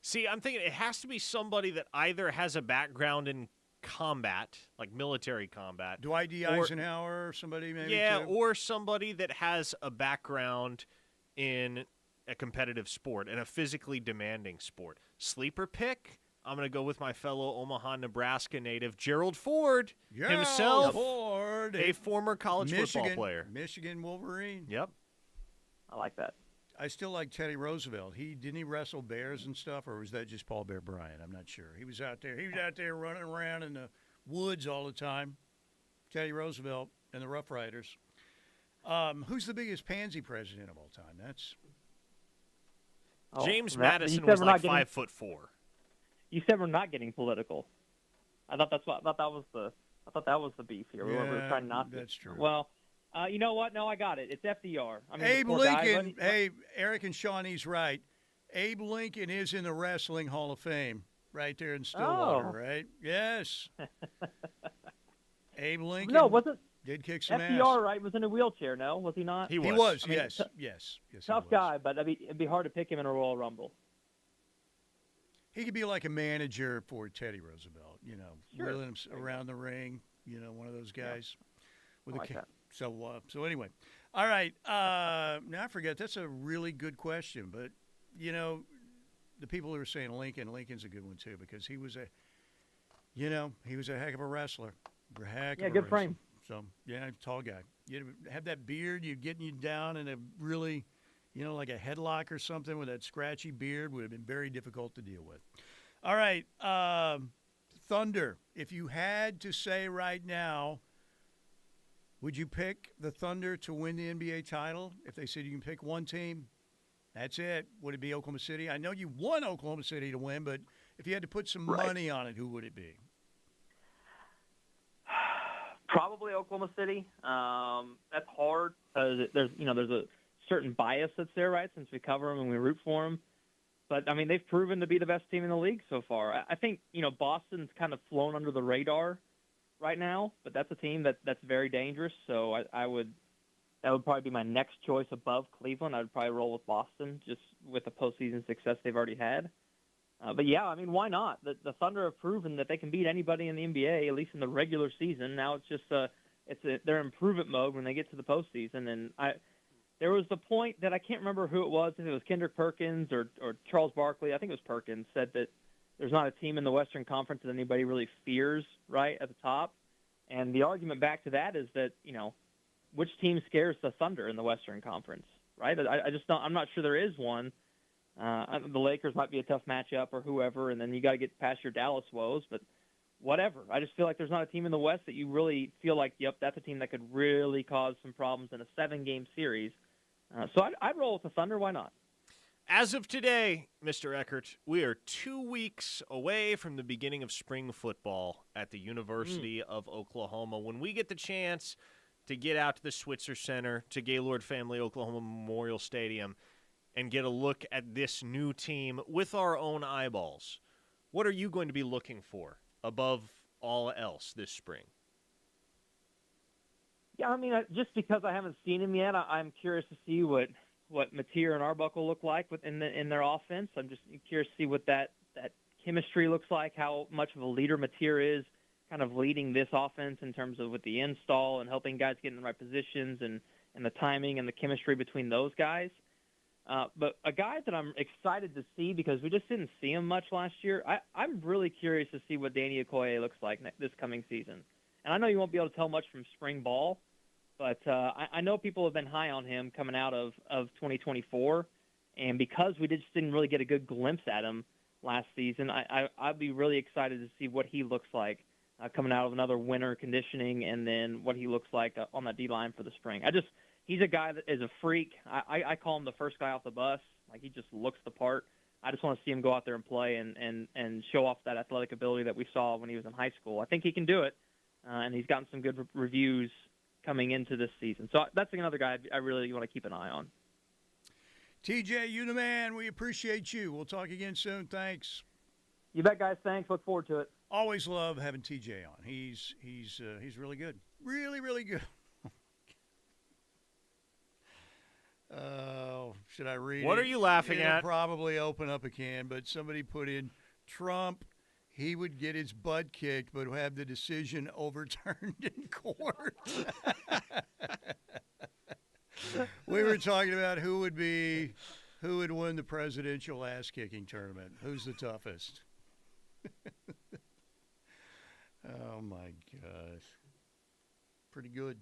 See, I'm thinking it has to be somebody that either has a background in combat, like military combat. Dwight D. Eisenhower or somebody maybe? Yeah, too? Or somebody that has a background in a competitive sport and a physically demanding sport. Sleeper pick, I'm going to go with my fellow Omaha, Nebraska native, Gerald Ford himself, Ford, a former college football player. Michigan Wolverine. Yep. I like that. I still like Teddy Roosevelt. Didn't he wrestle bears and stuff, or was that just Paul Bear Bryant? I'm not sure. He was out there running around in the woods all the time. Teddy Roosevelt and the Rough Riders. Who's the biggest pansy president of all time? That's James Madison was like 5'4". You said we're not getting political. I thought that was the beef here. Yeah, we were trying not to. That's true. Well, you know what? No, I got it. It's FDR. Abe Lincoln. Hey, Eric and Shawnee's right. Abe Lincoln is in the Wrestling Hall of Fame right there in Stillwater, right? Yes. Abe Lincoln. No, wasn't did kick some FDR, ass. right? Was in a wheelchair, no? Was he not? He was. He was, yes. Tough guy, but it'd be hard to pick him in a Royal Rumble. He could be like a manager for Teddy Roosevelt, wheeling him around the ring, one of those guys. With like that. So anyway. All right. Now I forget. That's a really good question. But, the people who are saying Lincoln's a good one, too, because he was a heck of a wrestler. Good frame. So, tall guy. You have that beard, you're getting you down in a really, like a headlock or something with that scratchy beard would have been very difficult to deal with. All right. Thunder. If you had to say right now, would you pick the Thunder to win the NBA title? If they said you can pick one team, that's it. Would it be Oklahoma City? I know you want Oklahoma City to win, but if you had to put some money on it, who would it be? Probably Oklahoma City. That's hard because there's a certain bias that's there, right? Since we cover them and we root for them. But I mean, they've proven to be the best team in the league so far. I think Boston's kind of flown under the radar right now, but that's a team that's very dangerous. So that would probably be my next choice above Cleveland. I would probably roll with Boston just with the postseason success they've already had. But yeah, I mean, why not? The Thunder have proven that they can beat anybody in the NBA, at least in the regular season. Now it's just they're in improvement mode when they get to the postseason. And there was the point that I can't remember who it was, if it was Kendrick Perkins or Charles Barkley. I think it was Perkins, said that there's not a team in the Western Conference that anybody really fears right at the top. And the argument back to that is that, which team scares the Thunder in the Western Conference, right? I'm not sure there is one. The Lakers might be a tough matchup or whoever, and then you got to get past your Dallas woes, but whatever. I just feel like there's not a team in the West that you really feel like, yep, that's a team that could really cause some problems in a 7-game series. So I'd roll with the Thunder. Why not? As of today, Mr. Eckert, we are 2 weeks away from the beginning of spring football at the University of Oklahoma. When we get the chance to get out to the Switzer Center, to Gaylord Family Oklahoma Memorial Stadium, and get a look at this new team with our own eyeballs, what are you going to be looking for above all else this spring? Yeah, I mean, just because I haven't seen him yet, I'm curious to see what Mateer and Arbuckle look like in their offense. I'm just curious to see what that chemistry looks like, how much of a leader Mateer is, kind of leading this offense in terms of with the install and helping guys get in the right positions and the timing and the chemistry between those guys. But a guy that I'm excited to see because we just didn't see him much last year, I'm really curious to see what Danny Okoye looks like this coming season. And I know you won't be able to tell much from spring ball, but I know people have been high on him coming out of 2024. And because we just didn't really get a good glimpse at him last season, I'd be really excited to see what he looks like coming out of another winter conditioning and then what he looks like on that D-line for the spring. He's a guy that is a freak. I call him the first guy off the bus. Like, he just looks the part. I just want to see him go out there and play and show off that athletic ability that we saw when he was in high school. I think he can do it, and he's gotten some good reviews coming into this season. So that's another guy I really want to keep an eye on. TJ, you the man. We appreciate you. We'll talk again soon. Thanks. You bet, guys. Thanks. Look forward to it. Always love having TJ on. He's really good. Really, really good. Should I read What it? are you laughing It'll at? Probably open up a can, but somebody put in Trump. He would get his butt kicked, but have the decision overturned in court. We were talking about who would win the presidential ass-kicking tournament. Who's the toughest? Oh, my gosh. Pretty good.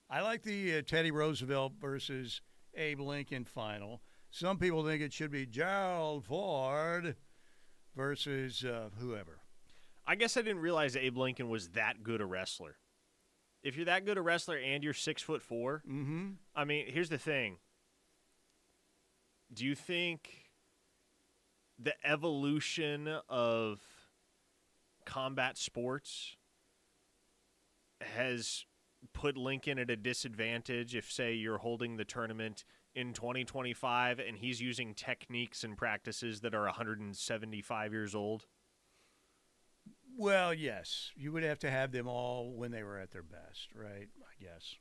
I like the Teddy Roosevelt versus Abe Lincoln final. Some people think it should be Gerald Ford versus whoever. I guess I didn't realize Abe Lincoln was that good a wrestler. If you're that good a wrestler and you're 6'4", I mean, here's the thing. Do you think the evolution of combat sports has put Lincoln at a disadvantage if, say, you're holding the tournament in 2025 and he's using techniques and practices that are 175 years old? Well, yes. You would have to have them all when they were at their best, right? I guess.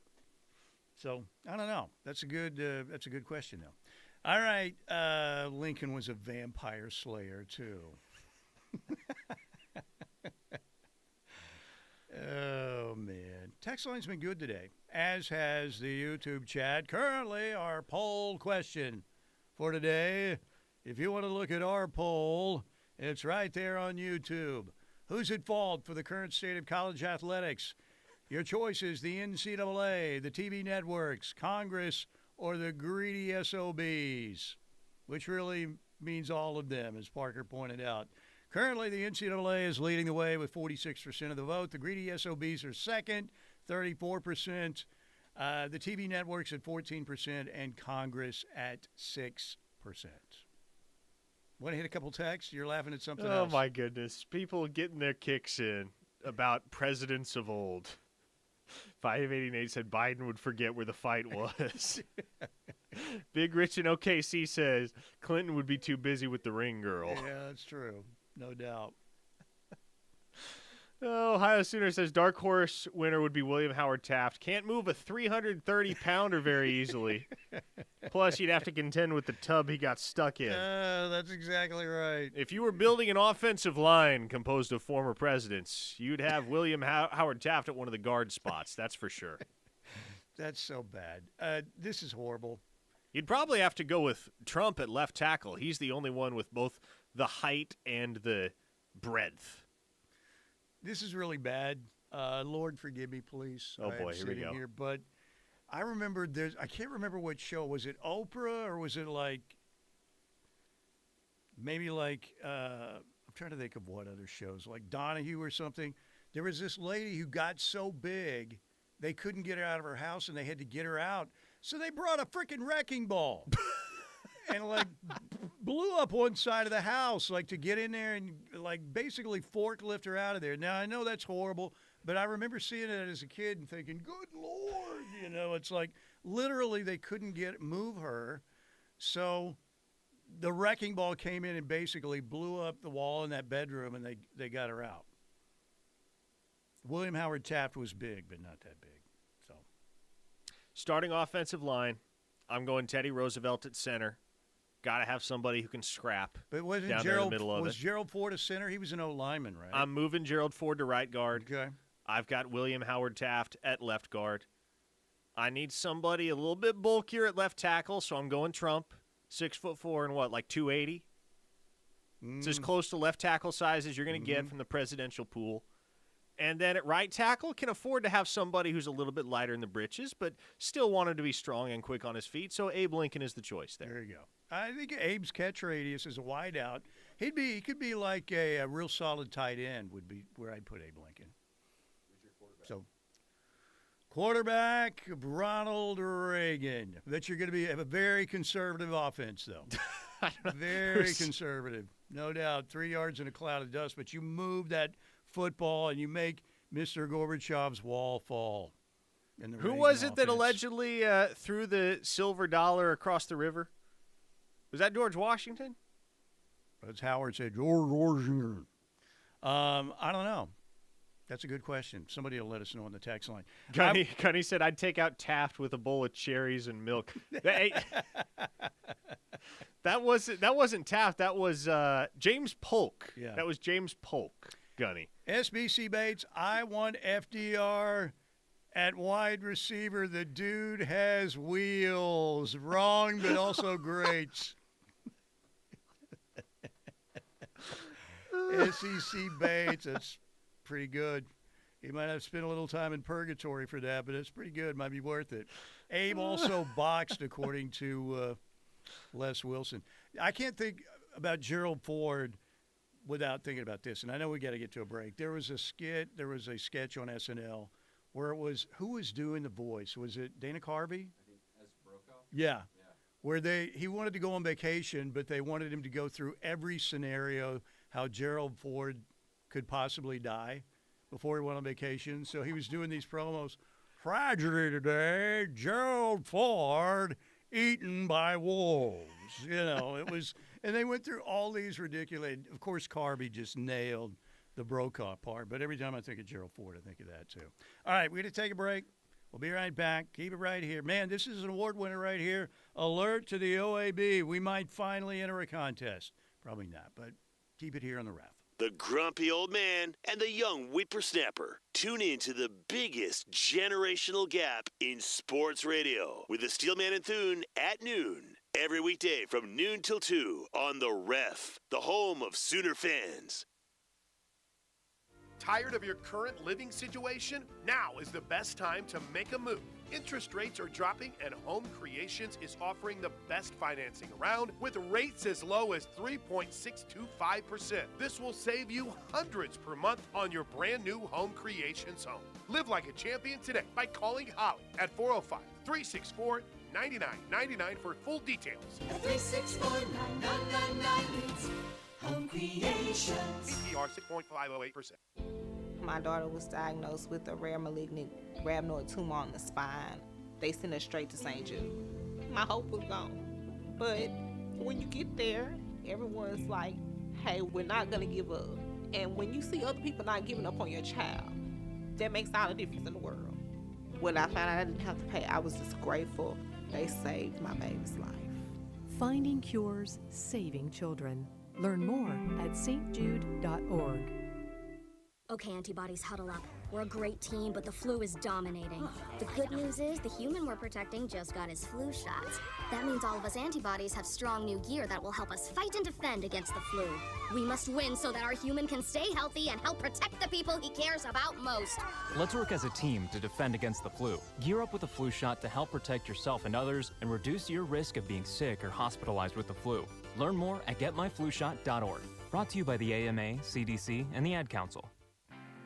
So, I don't know. That's a good question, though. All right. Lincoln was a vampire slayer, too. Oh, man. Text line's been good today, as has the YouTube chat. Currently, our poll question for today, if you want to look at our poll, it's right there on YouTube. Who's at fault for the current state of college athletics? Your choices, the NCAA, the TV networks, Congress, or the greedy SOBs, which really means all of them, as Parker pointed out. Currently, the NCAA is leading the way with 46% of the vote. The greedy SOBs are second, 34%. The TV networks at 14%, and Congress at 6%. Want to hit a couple texts? You're laughing at something else. Oh, my goodness. People getting their kicks in about presidents of old. 588 said Biden would forget where the fight was. Big Rich in OKC says Clinton would be too busy with the ring girl. Yeah, that's true. No doubt. Ohio Sooner says dark horse winner would be William Howard Taft. Can't move a 330-pounder very easily. Plus, you'd have to contend with the tub he got stuck in. That's exactly right. If you were building an offensive line composed of former presidents, you'd have William Howard Taft at one of the guard spots. That's for sure. That's so bad. This is horrible. You'd probably have to go with Trump at left tackle. He's the only one with both the height and the breadth. This is really bad. Lord, forgive me, please. Oh, boy, here we go. Here, but I remember I can't remember what show. Was it Oprah or was it maybe I'm trying to think of what other shows, like Donahue or something. There was this lady who got so big they couldn't get her out of her house and they had to get her out. So they brought a freaking wrecking ball and blew up one side of the house, to get in there and basically forklift her out of there. Now I know that's horrible, but I remember seeing it as a kid and thinking, "Good Lord!" It's literally they couldn't move her, so the wrecking ball came in and basically blew up the wall in that bedroom, and they got her out. William Howard Taft was big, but not that big. So, starting offensive line, I'm going Teddy Roosevelt at center. Got to have somebody who can scrap. But wasn't down Gerald, there in the middle of was it. Gerald Ford a center? He was an O-lineman, right? I'm moving Gerald Ford to right guard. Okay. I've got William Howard Taft at left guard. I need somebody a little bit bulkier at left tackle, so I'm going Trump. 6'4" and 280. It's as close to left tackle size as you're going to get from the presidential pool. And then at right tackle, can afford to have somebody who's a little bit lighter in the britches, but still want him to be strong and quick on his feet. So Abe Lincoln is the choice there. There you go. I think Abe's catch radius is a wideout. He could be like a real solid tight end would be where I'd put Abe Lincoln. Who's your quarterback? So quarterback Ronald Reagan. That you're going to have a very conservative offense, though. Very conservative, no doubt. 3 yards in a cloud of dust, but you move that football and you make Mr. Gorbachev's wall fall. Who was it that allegedly threw the silver dollar across the river? Was that George Washington? That's Howard said, George Washington. I don't know. That's a good question. Somebody will let us know on the text line. Gunny said, I'd take out Taft with a bowl of cherries and milk. That wasn't Taft. That was James Polk. Yeah. That was James Polk, Gunny. SBC Bates, I want FDR at wide receiver. The dude has wheels. Wrong, but also great. SEC Bates, that's pretty good. He might have spent a little time in purgatory for that, but it's pretty good. Might be worth it. Abe also boxed, according to Les Wilson. I can't think about Gerald Ford without thinking about this, and I know we got to get to a break. There was a sketch on SNL where it was, who was doing the voice? Was it Dana Carvey? I think as Brokaw. Yeah. Where he wanted to go on vacation, but they wanted him to go through every scenario how Gerald Ford could possibly die before he went on vacation. So he was doing these promos. Tragedy today, Gerald Ford eaten by wolves. It was, and they went through all these ridiculous. Of course, Carvey just nailed the Brokaw part. But every time I think of Gerald Ford, I think of that too. All right, we're going to take a break. We'll be right back. Keep it right here. Man, this is an award winner right here. Alert to the OAB. We might finally enter a contest. Probably not, but keep it here on the Ref. The grumpy old man and the young whippersnapper. Tune in to the biggest generational gap in sports radio with the Steelman and Thune at noon. Every weekday from noon till 2 on the Ref, the home of Sooner fans. Tired of your current living situation? Now is the best time to make a move. Interest rates are dropping and Home Creations is offering the best financing around with rates as low as 3.625%. This will save you hundreds per month on your brand new Home Creations home. Live like a champion today by calling Holly at 405-364-9999 for full details. 364-9999 Home Creations. APR 6.508%. My daughter was diagnosed with a rare malignant rhabdoid tumor on the spine. They sent her straight to St. Jude. My hope was gone. But when you get there, everyone's like, hey, we're not going to give up. And when you see other people not giving up on your child, that makes all the difference in the world. When I found out I didn't have to pay, I was just grateful they saved my baby's life. Finding cures, saving children. Learn more at stjude.org. Okay, antibodies, huddle up. We're a great team, but the flu is dominating. The good news is the human we're protecting just got his flu shots. That means all of us antibodies have strong new gear that will help us fight and defend against the flu. We must win so that our human can stay healthy and help protect the people he cares about most. Let's work as a team to defend against the flu. Gear up with a flu shot to help protect yourself and others and reduce your risk of being sick or hospitalized with the flu. Learn more at getmyflushot.org. Brought to you by the AMA, CDC, and the Ad Council.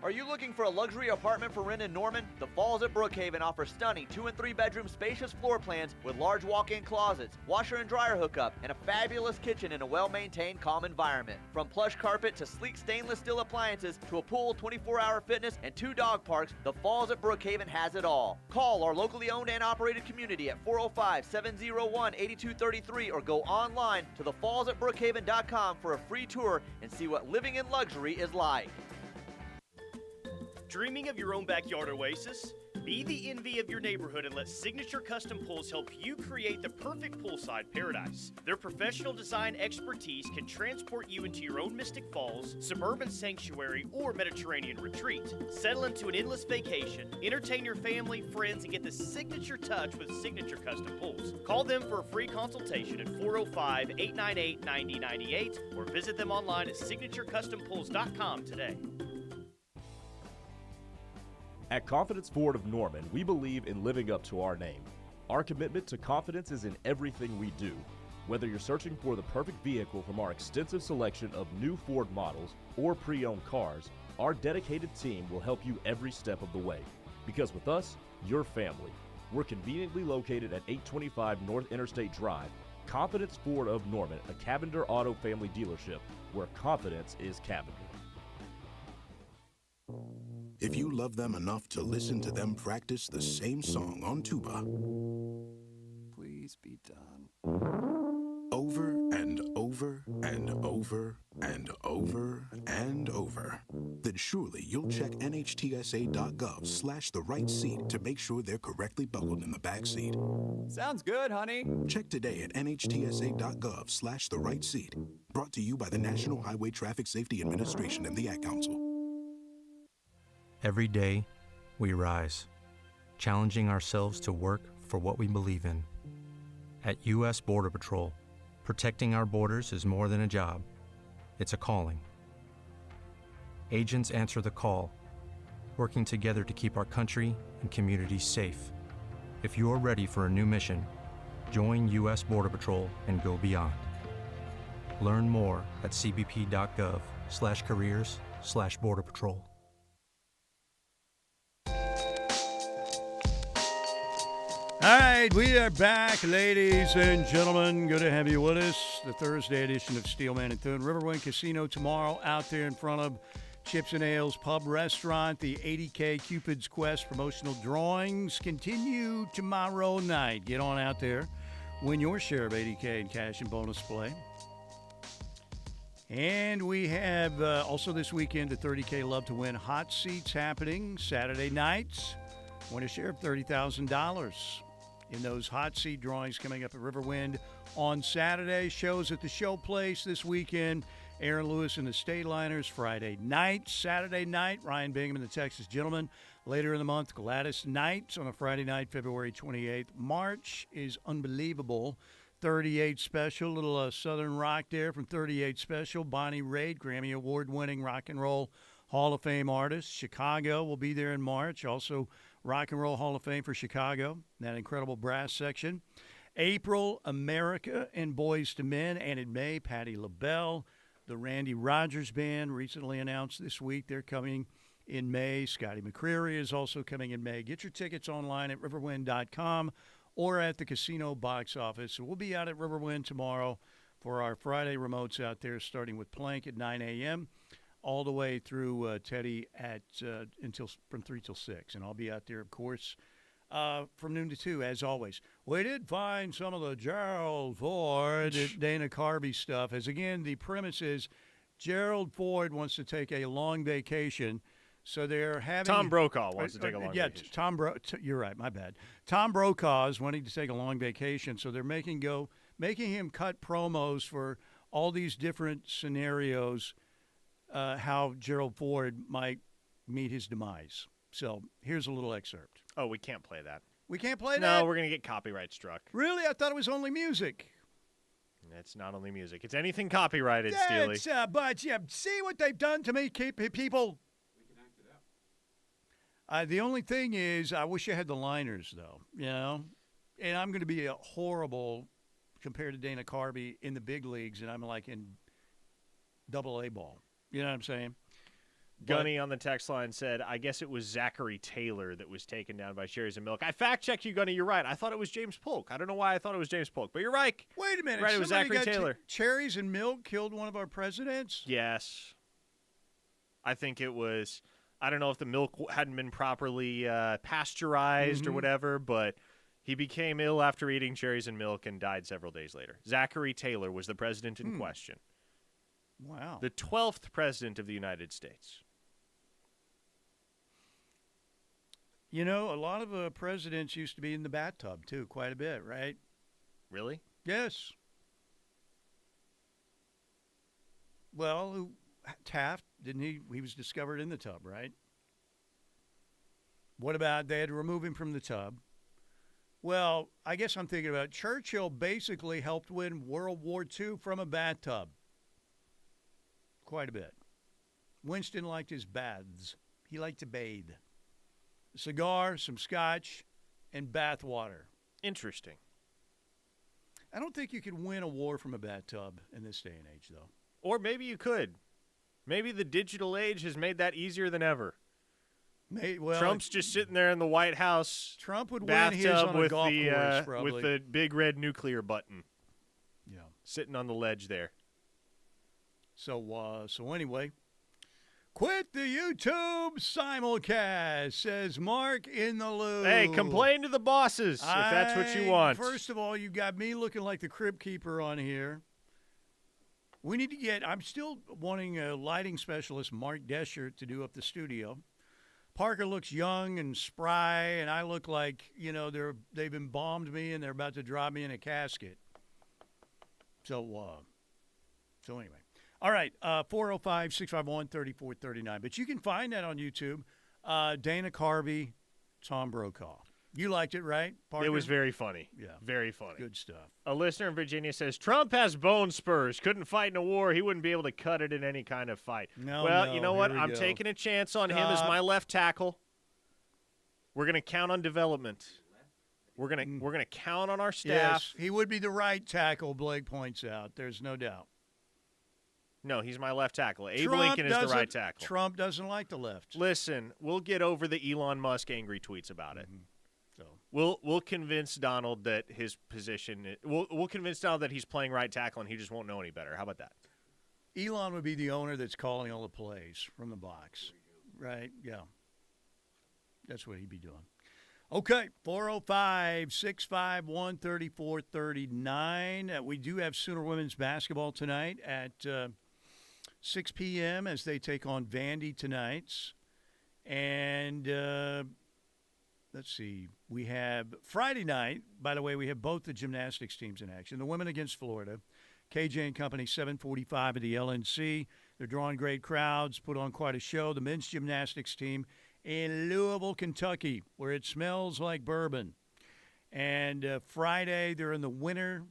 Are you looking for a luxury apartment for rent in Norman? The Falls at Brookhaven offers stunning 2- and 3-bedroom spacious floor plans with large walk-in closets, washer and dryer hookup, and a fabulous kitchen in a well-maintained, calm environment. From plush carpet to sleek stainless steel appliances to a pool, 24-hour fitness, and 2 dog parks, the Falls at Brookhaven has it all. Call our locally owned and operated community at 405-701-8233 or go online to thefallsatbrookhaven.com for a free tour and see what living in luxury is like. Dreaming of your own backyard oasis? Be the envy of your neighborhood and let Signature Custom Pools help you create the perfect poolside paradise. Their professional design expertise can transport you into your own Mystic Falls, suburban sanctuary, or Mediterranean retreat. Settle into an endless vacation, entertain your family, friends, and get the signature touch with Signature Custom Pools. Call them for a free consultation at 405-898-9098 or visit them online at signaturecustompools.com today. At Confidence Ford of Norman, we believe in living up to our name. Our commitment to confidence is in everything we do. Whether you're searching for the perfect vehicle from our extensive selection of new Ford models or pre-owned cars, our dedicated team will help you every step of the way. Because with us, you're family. We're conveniently located at 825 North Interstate Drive. Confidence Ford of Norman, a Cavender Auto family dealership where confidence is Cavender. If you love them enough to listen to them practice the same song on tuba, please be done. Over and over and over and over and over, then surely you'll check nhtsa.gov/the right seat to make sure they're correctly buckled in the back seat. Sounds good, honey. Check today at nhtsa.gov/the right seat. Brought to you by the National Highway Traffic Safety Administration and the Ad Council. Every day, we rise, challenging ourselves to work for what we believe in. At U.S. Border Patrol, protecting our borders is more than a job. It's a calling. Agents answer the call, working together to keep our country and communities safe. If you are ready for a new mission, join U.S. Border Patrol and go beyond. Learn more at cbp.gov/careers/Border Patrol. All right, we are back, ladies and gentlemen. Good to have you with us. The Thursday edition of Steelman and Thune. Riverwind Casino tomorrow out there in front of Chips and Ales Pub Restaurant. The 80K Cupid's Quest promotional drawings continue tomorrow night. Get on out there. Win your share of 80K in cash and bonus play. And we have also this weekend the 30K Love to Win hot seats happening Saturday nights. win a share of $30,000 in those hot seat drawings coming up at Riverwind on Saturday. Shows at the Showplace this weekend. Aaron Lewis and the Stateliners Friday night. Saturday night, Ryan Bingham and the Texas Gentlemen. Later in the month, Gladys Knight on a Friday night, February 28th. March is unbelievable. 38 Special, little Southern rock there from 38 Special. Bonnie Raitt, Grammy Award-winning rock and roll Hall of Fame artist. Chicago will be there in March. Also, Rock and Roll Hall of Fame for Chicago, that incredible brass section. April, America and Boys to Men. And in May, Patti LaBelle. The Randy Rogers Band recently announced this week they're coming in May. Scotty McCreery is also coming in May. Get your tickets online at riverwind.com or at the casino box office. So we'll be out at Riverwind tomorrow for our Friday remotes out there, starting with Plank at 9 a.m. all the way through Teddy at from 3 till 6. And I'll be out there, of course, from noon to 2, as always. We did find some of the Gerald Ford, Dana Carvey stuff. As again, the premise is Gerald Ford wants to take a long vacation, so they're having Tom Brokaw wants to take a long vacation. You're right. My bad. Tom Brokaw is wanting to take a long vacation, so they're making him cut promos for all these different scenarios, how Gerald Ford might meet his demise. So here's a little excerpt. Oh, we can't play that. We can't play that? No, we're going to get copyright struck. Really? I thought it was only music. It's not only music. It's anything copyrighted, Steely. But see what they've done to me, people. We can act it out. The only thing is, I wish I had the liners, though, you know? And I'm going to be a horrible compared to Dana Carvey in the big leagues, and I'm like in AA ball. You know what I'm saying? Gunny on the text line said, I guess it was Zachary Taylor that was taken down by Cherries and Milk. I fact-checked you, Gunny. You're right. I thought it was James Polk. I don't know why I thought it was James Polk, but you're right. Wait a minute. Right, it was Zachary Taylor. Cherries and Milk killed one of our presidents? Yes. I think it was, I don't know if the milk hadn't been properly pasteurized or whatever, but he became ill after eating cherries and milk and died several days later. Zachary Taylor was the president in question. Wow. The 12th president of the United States. You know, a lot of presidents used to be in the bathtub, too, quite a bit, right? Really? Yes. Well, Taft, didn't he? He was discovered in the tub, right? What about they had to remove him from the tub? Well, I guess I'm thinking about Churchill basically helped win World War II from a bathtub. Quite a bit. Winston liked his baths. He liked to bathe. A cigar, some scotch, and bath water. Interesting. I don't think you could win a war from a bathtub in this day and age, though. Or maybe you could. Maybe the digital age has made that easier than ever. Trump's just sitting there in the White House. Trump would win his on a golf course, probably. With the big red nuclear button. Yeah. Sitting on the ledge there. So anyway, quit the YouTube simulcast, says Mark in the Loop. Hey, complain to the bosses if that's what you want. First of all, you got me looking like the Crypt Keeper on here. We need to I'm still wanting a lighting specialist, Mark Desher, to do up the studio. Parker looks young and spry, and I look like, you know, they've embalmed me and they're about to drop me in a casket. So anyway. All right, 405-651-3439. But you can find that on YouTube. Dana Carvey, Tom Brokaw. You liked it, right, Parker? It was very funny. Yeah. Very funny. Good stuff. A listener in Virginia says, Trump has bone spurs. Couldn't fight in a war. He wouldn't be able to cut it in any kind of fight. No, you know what? I'm taking a chance on him as my left tackle. We're going to count on development. We're gonna count on our staff. Yes, he would be the right tackle, Blake points out. There's no doubt. No, he's my left tackle. Abe Lincoln is the right tackle. Trump doesn't like the left. Listen, we'll get over the Elon Musk angry tweets about it. So we'll convince Donald that his position. We'll convince Donald that he's playing right tackle and he just won't know any better. How about that? Elon would be the owner that's calling all the plays from the box, right? Yeah, that's what he'd be doing. Okay, 405-651-3439. We do have Sooner women's basketball tonight at 6 p.m. as they take on Vandy tonight. And let's see. We have Friday night. By the way, we have both the gymnastics teams in action. The women against Florida. KJ and Company, 7:45 at the LNC. They're drawing great crowds, put on quite a show. The men's gymnastics team in Louisville, Kentucky, where it smells like bourbon. And Friday, they're in the Winter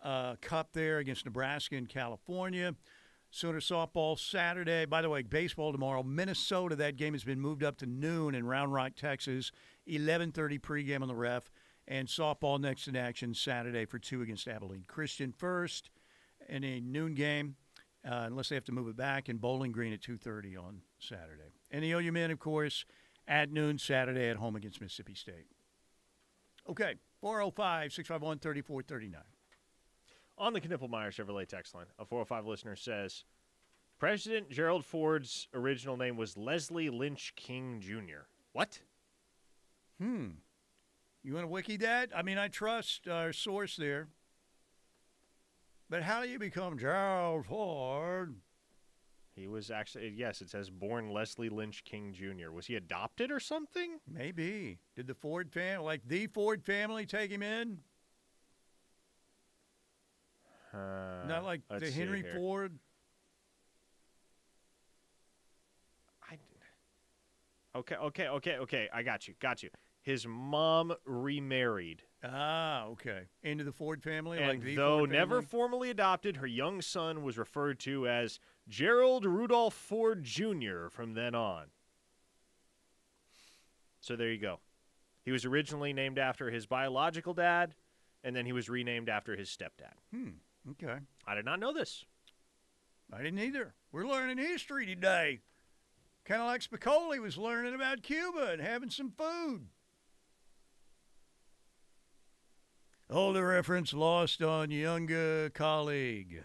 Cup there against Nebraska and California. Sooner softball Saturday. By the way, baseball tomorrow. Minnesota, that game has been moved up to noon in Round Rock, Texas. 11:30 pregame on the Ref. And softball next in action Saturday for 2 against Abilene Christian first in a noon game, unless they have to move it back, and Bowling Green at 2:30 on Saturday. And the OU men, of course, at noon Saturday at home against Mississippi State. Okay, 405-651-3439. On the Knippelmeyer Chevrolet text line, a 405 listener says, President Gerald Ford's original name was Leslie Lynch King Jr. What? You want to wiki that? I mean, I trust our source there. But how do you become Gerald Ford? He was actually, yes, it says born Leslie Lynch King Jr. Was he adopted or something? Maybe. Did the Ford family, like the Ford family, take him in? Not like the Henry Ford? Okay. I got you. His mom remarried. Okay. Into the Ford family? And like the though Ford never family? formally adopted, her young son was referred to as Gerald Rudolph Ford Jr. from then on. So there you go. He was originally named after his biological dad, and then he was renamed after his stepdad. Okay. I did not know this. I didn't either. We're learning history today. Kind of like Spicoli was learning about Cuba and having some food. Older reference lost on younger colleague,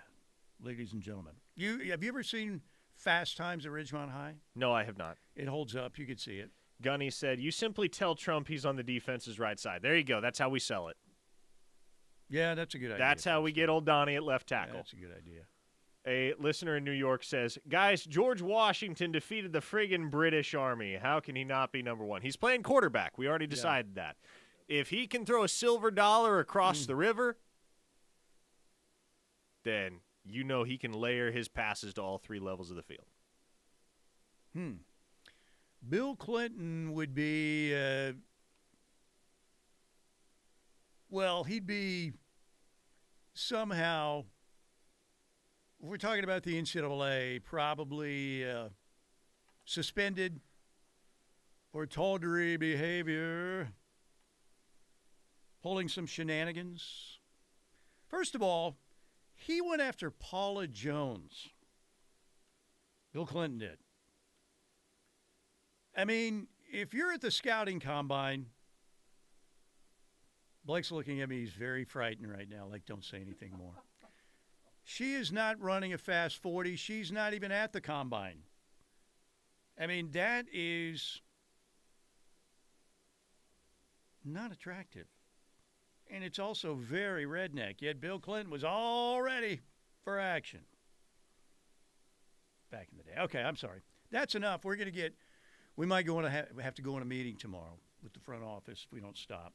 ladies and gentlemen. Have you ever seen Fast Times at Ridgemont High? No, I have not. It holds up. You could see it. Gunny said, you simply tell Trump he's on the defense's right side. There you go. That's how we sell it. Yeah, that's a good idea. That's how we get old Donnie at left tackle. That's a good idea. A listener in New York says, guys, George Washington defeated the friggin' British Army. How can he not be number one? He's playing quarterback. We already decided that. If he can throw a silver dollar across the river, then you know he can layer his passes to all 3 levels of the field. Bill Clinton would be, he'd be somehow, if we're talking about the NCAA, probably suspended for tawdry behavior, pulling some shenanigans. First of all, he went after Paula Jones. Bill Clinton did. I mean, if you're at the scouting combine, Blake's looking at me. He's very frightened right now. Like, don't say anything more. She is not running a fast 40. She's not even at the combine. I mean, that is not attractive. And it's also very redneck. Yet Bill Clinton was all ready for action back in the day. Okay, I'm sorry. That's enough. We might have to go on a meeting tomorrow with the front office if we don't stop.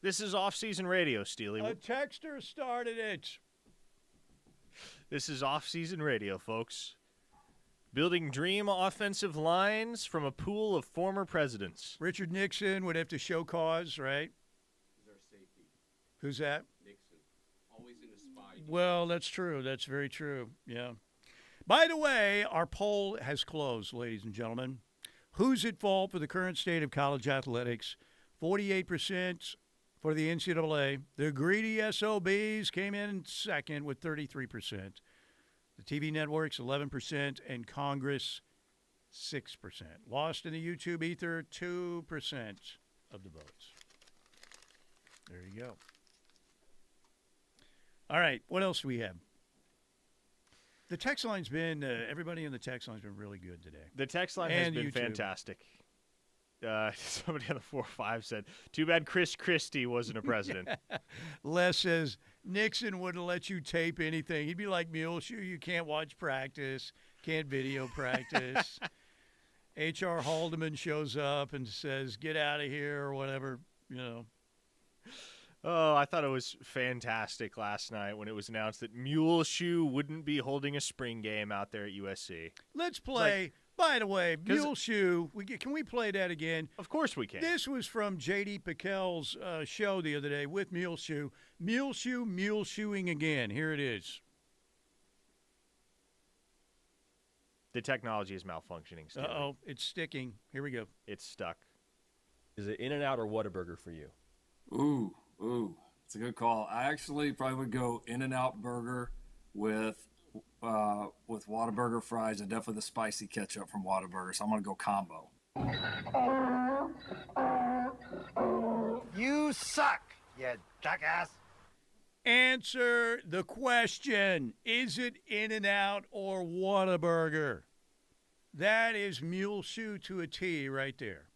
This is off-season radio, Steely. A texter started it. This is off-season radio, folks. Building dream offensive lines from a pool of former presidents. Richard Nixon would have to show cause, right? He's our safety. Who's that? Nixon. Always in a spy. Well, that's true. That's very true. Yeah. By the way, our poll has closed, ladies and gentlemen. Who's at fault for the current state of college athletics? 48% for the NCAA. The greedy SOBs came in second with 33%. The TV networks, 11%, and Congress, 6%. Lost in the YouTube ether, 2% of the votes. There you go. All right, what else do we have? The text line's been, everybody in the text line's been really good today. The text line has been fantastic. Somebody on the 4-5 said, too bad Chris Christie wasn't a president. Les says, Nixon wouldn't let you tape anything. He'd be like Muleshoe. You can't watch practice, can't video practice. H.R. Haldeman shows up and says, "Get out of here," or whatever, Oh, I thought it was fantastic last night when it was announced that Muleshoe wouldn't be holding a spring game out there at USC. Let's play. By the way, Muleshoe, can we play that again? Of course we can. This was from J.D. Piquel's show the other day with Muleshoe. Muleshoe, muleshoeing again. Here it is. The technology is malfunctioning still. Uh-oh, it's sticking. Here we go. It's stuck. Is it In-N-Out or Whataburger for you? Ooh, it's a good call. I actually probably would go In-N-Out burger with Whataburger fries and definitely the spicy ketchup from Whataburger. So I'm gonna go combo. You suck, you jackass. Answer the question. Is it In-N-Out or Whataburger? That is Muleshoe to a T right there.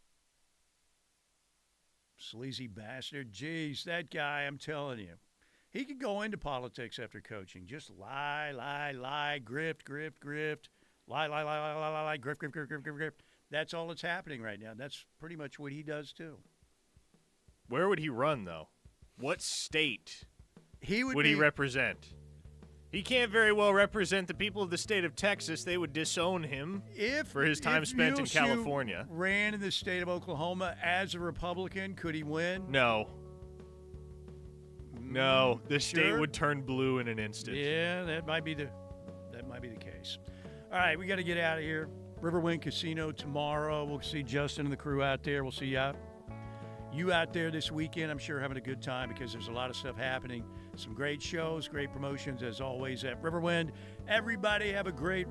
Sleazy bastard. Jeez, that guy, I'm telling you. He could go into politics after coaching. Just lie, grift. Lie, grift. That's all that's happening right now. That's pretty much what he does, too. Where would he run, though? What state would he represent? He can't very well represent the people of the state of Texas. They would disown him for his time spent in California. Ran in the state of Oklahoma as a Republican, could he win? No, the state would turn blue in an instant. Yeah, that might be the case. All right, we got to get out of here. Riverwind Casino tomorrow. We'll see Justin and the crew out there. We'll see you out there this weekend. I'm sure having a good time because there's a lot of stuff happening. Some great shows, great promotions as always at Riverwind. Everybody have a great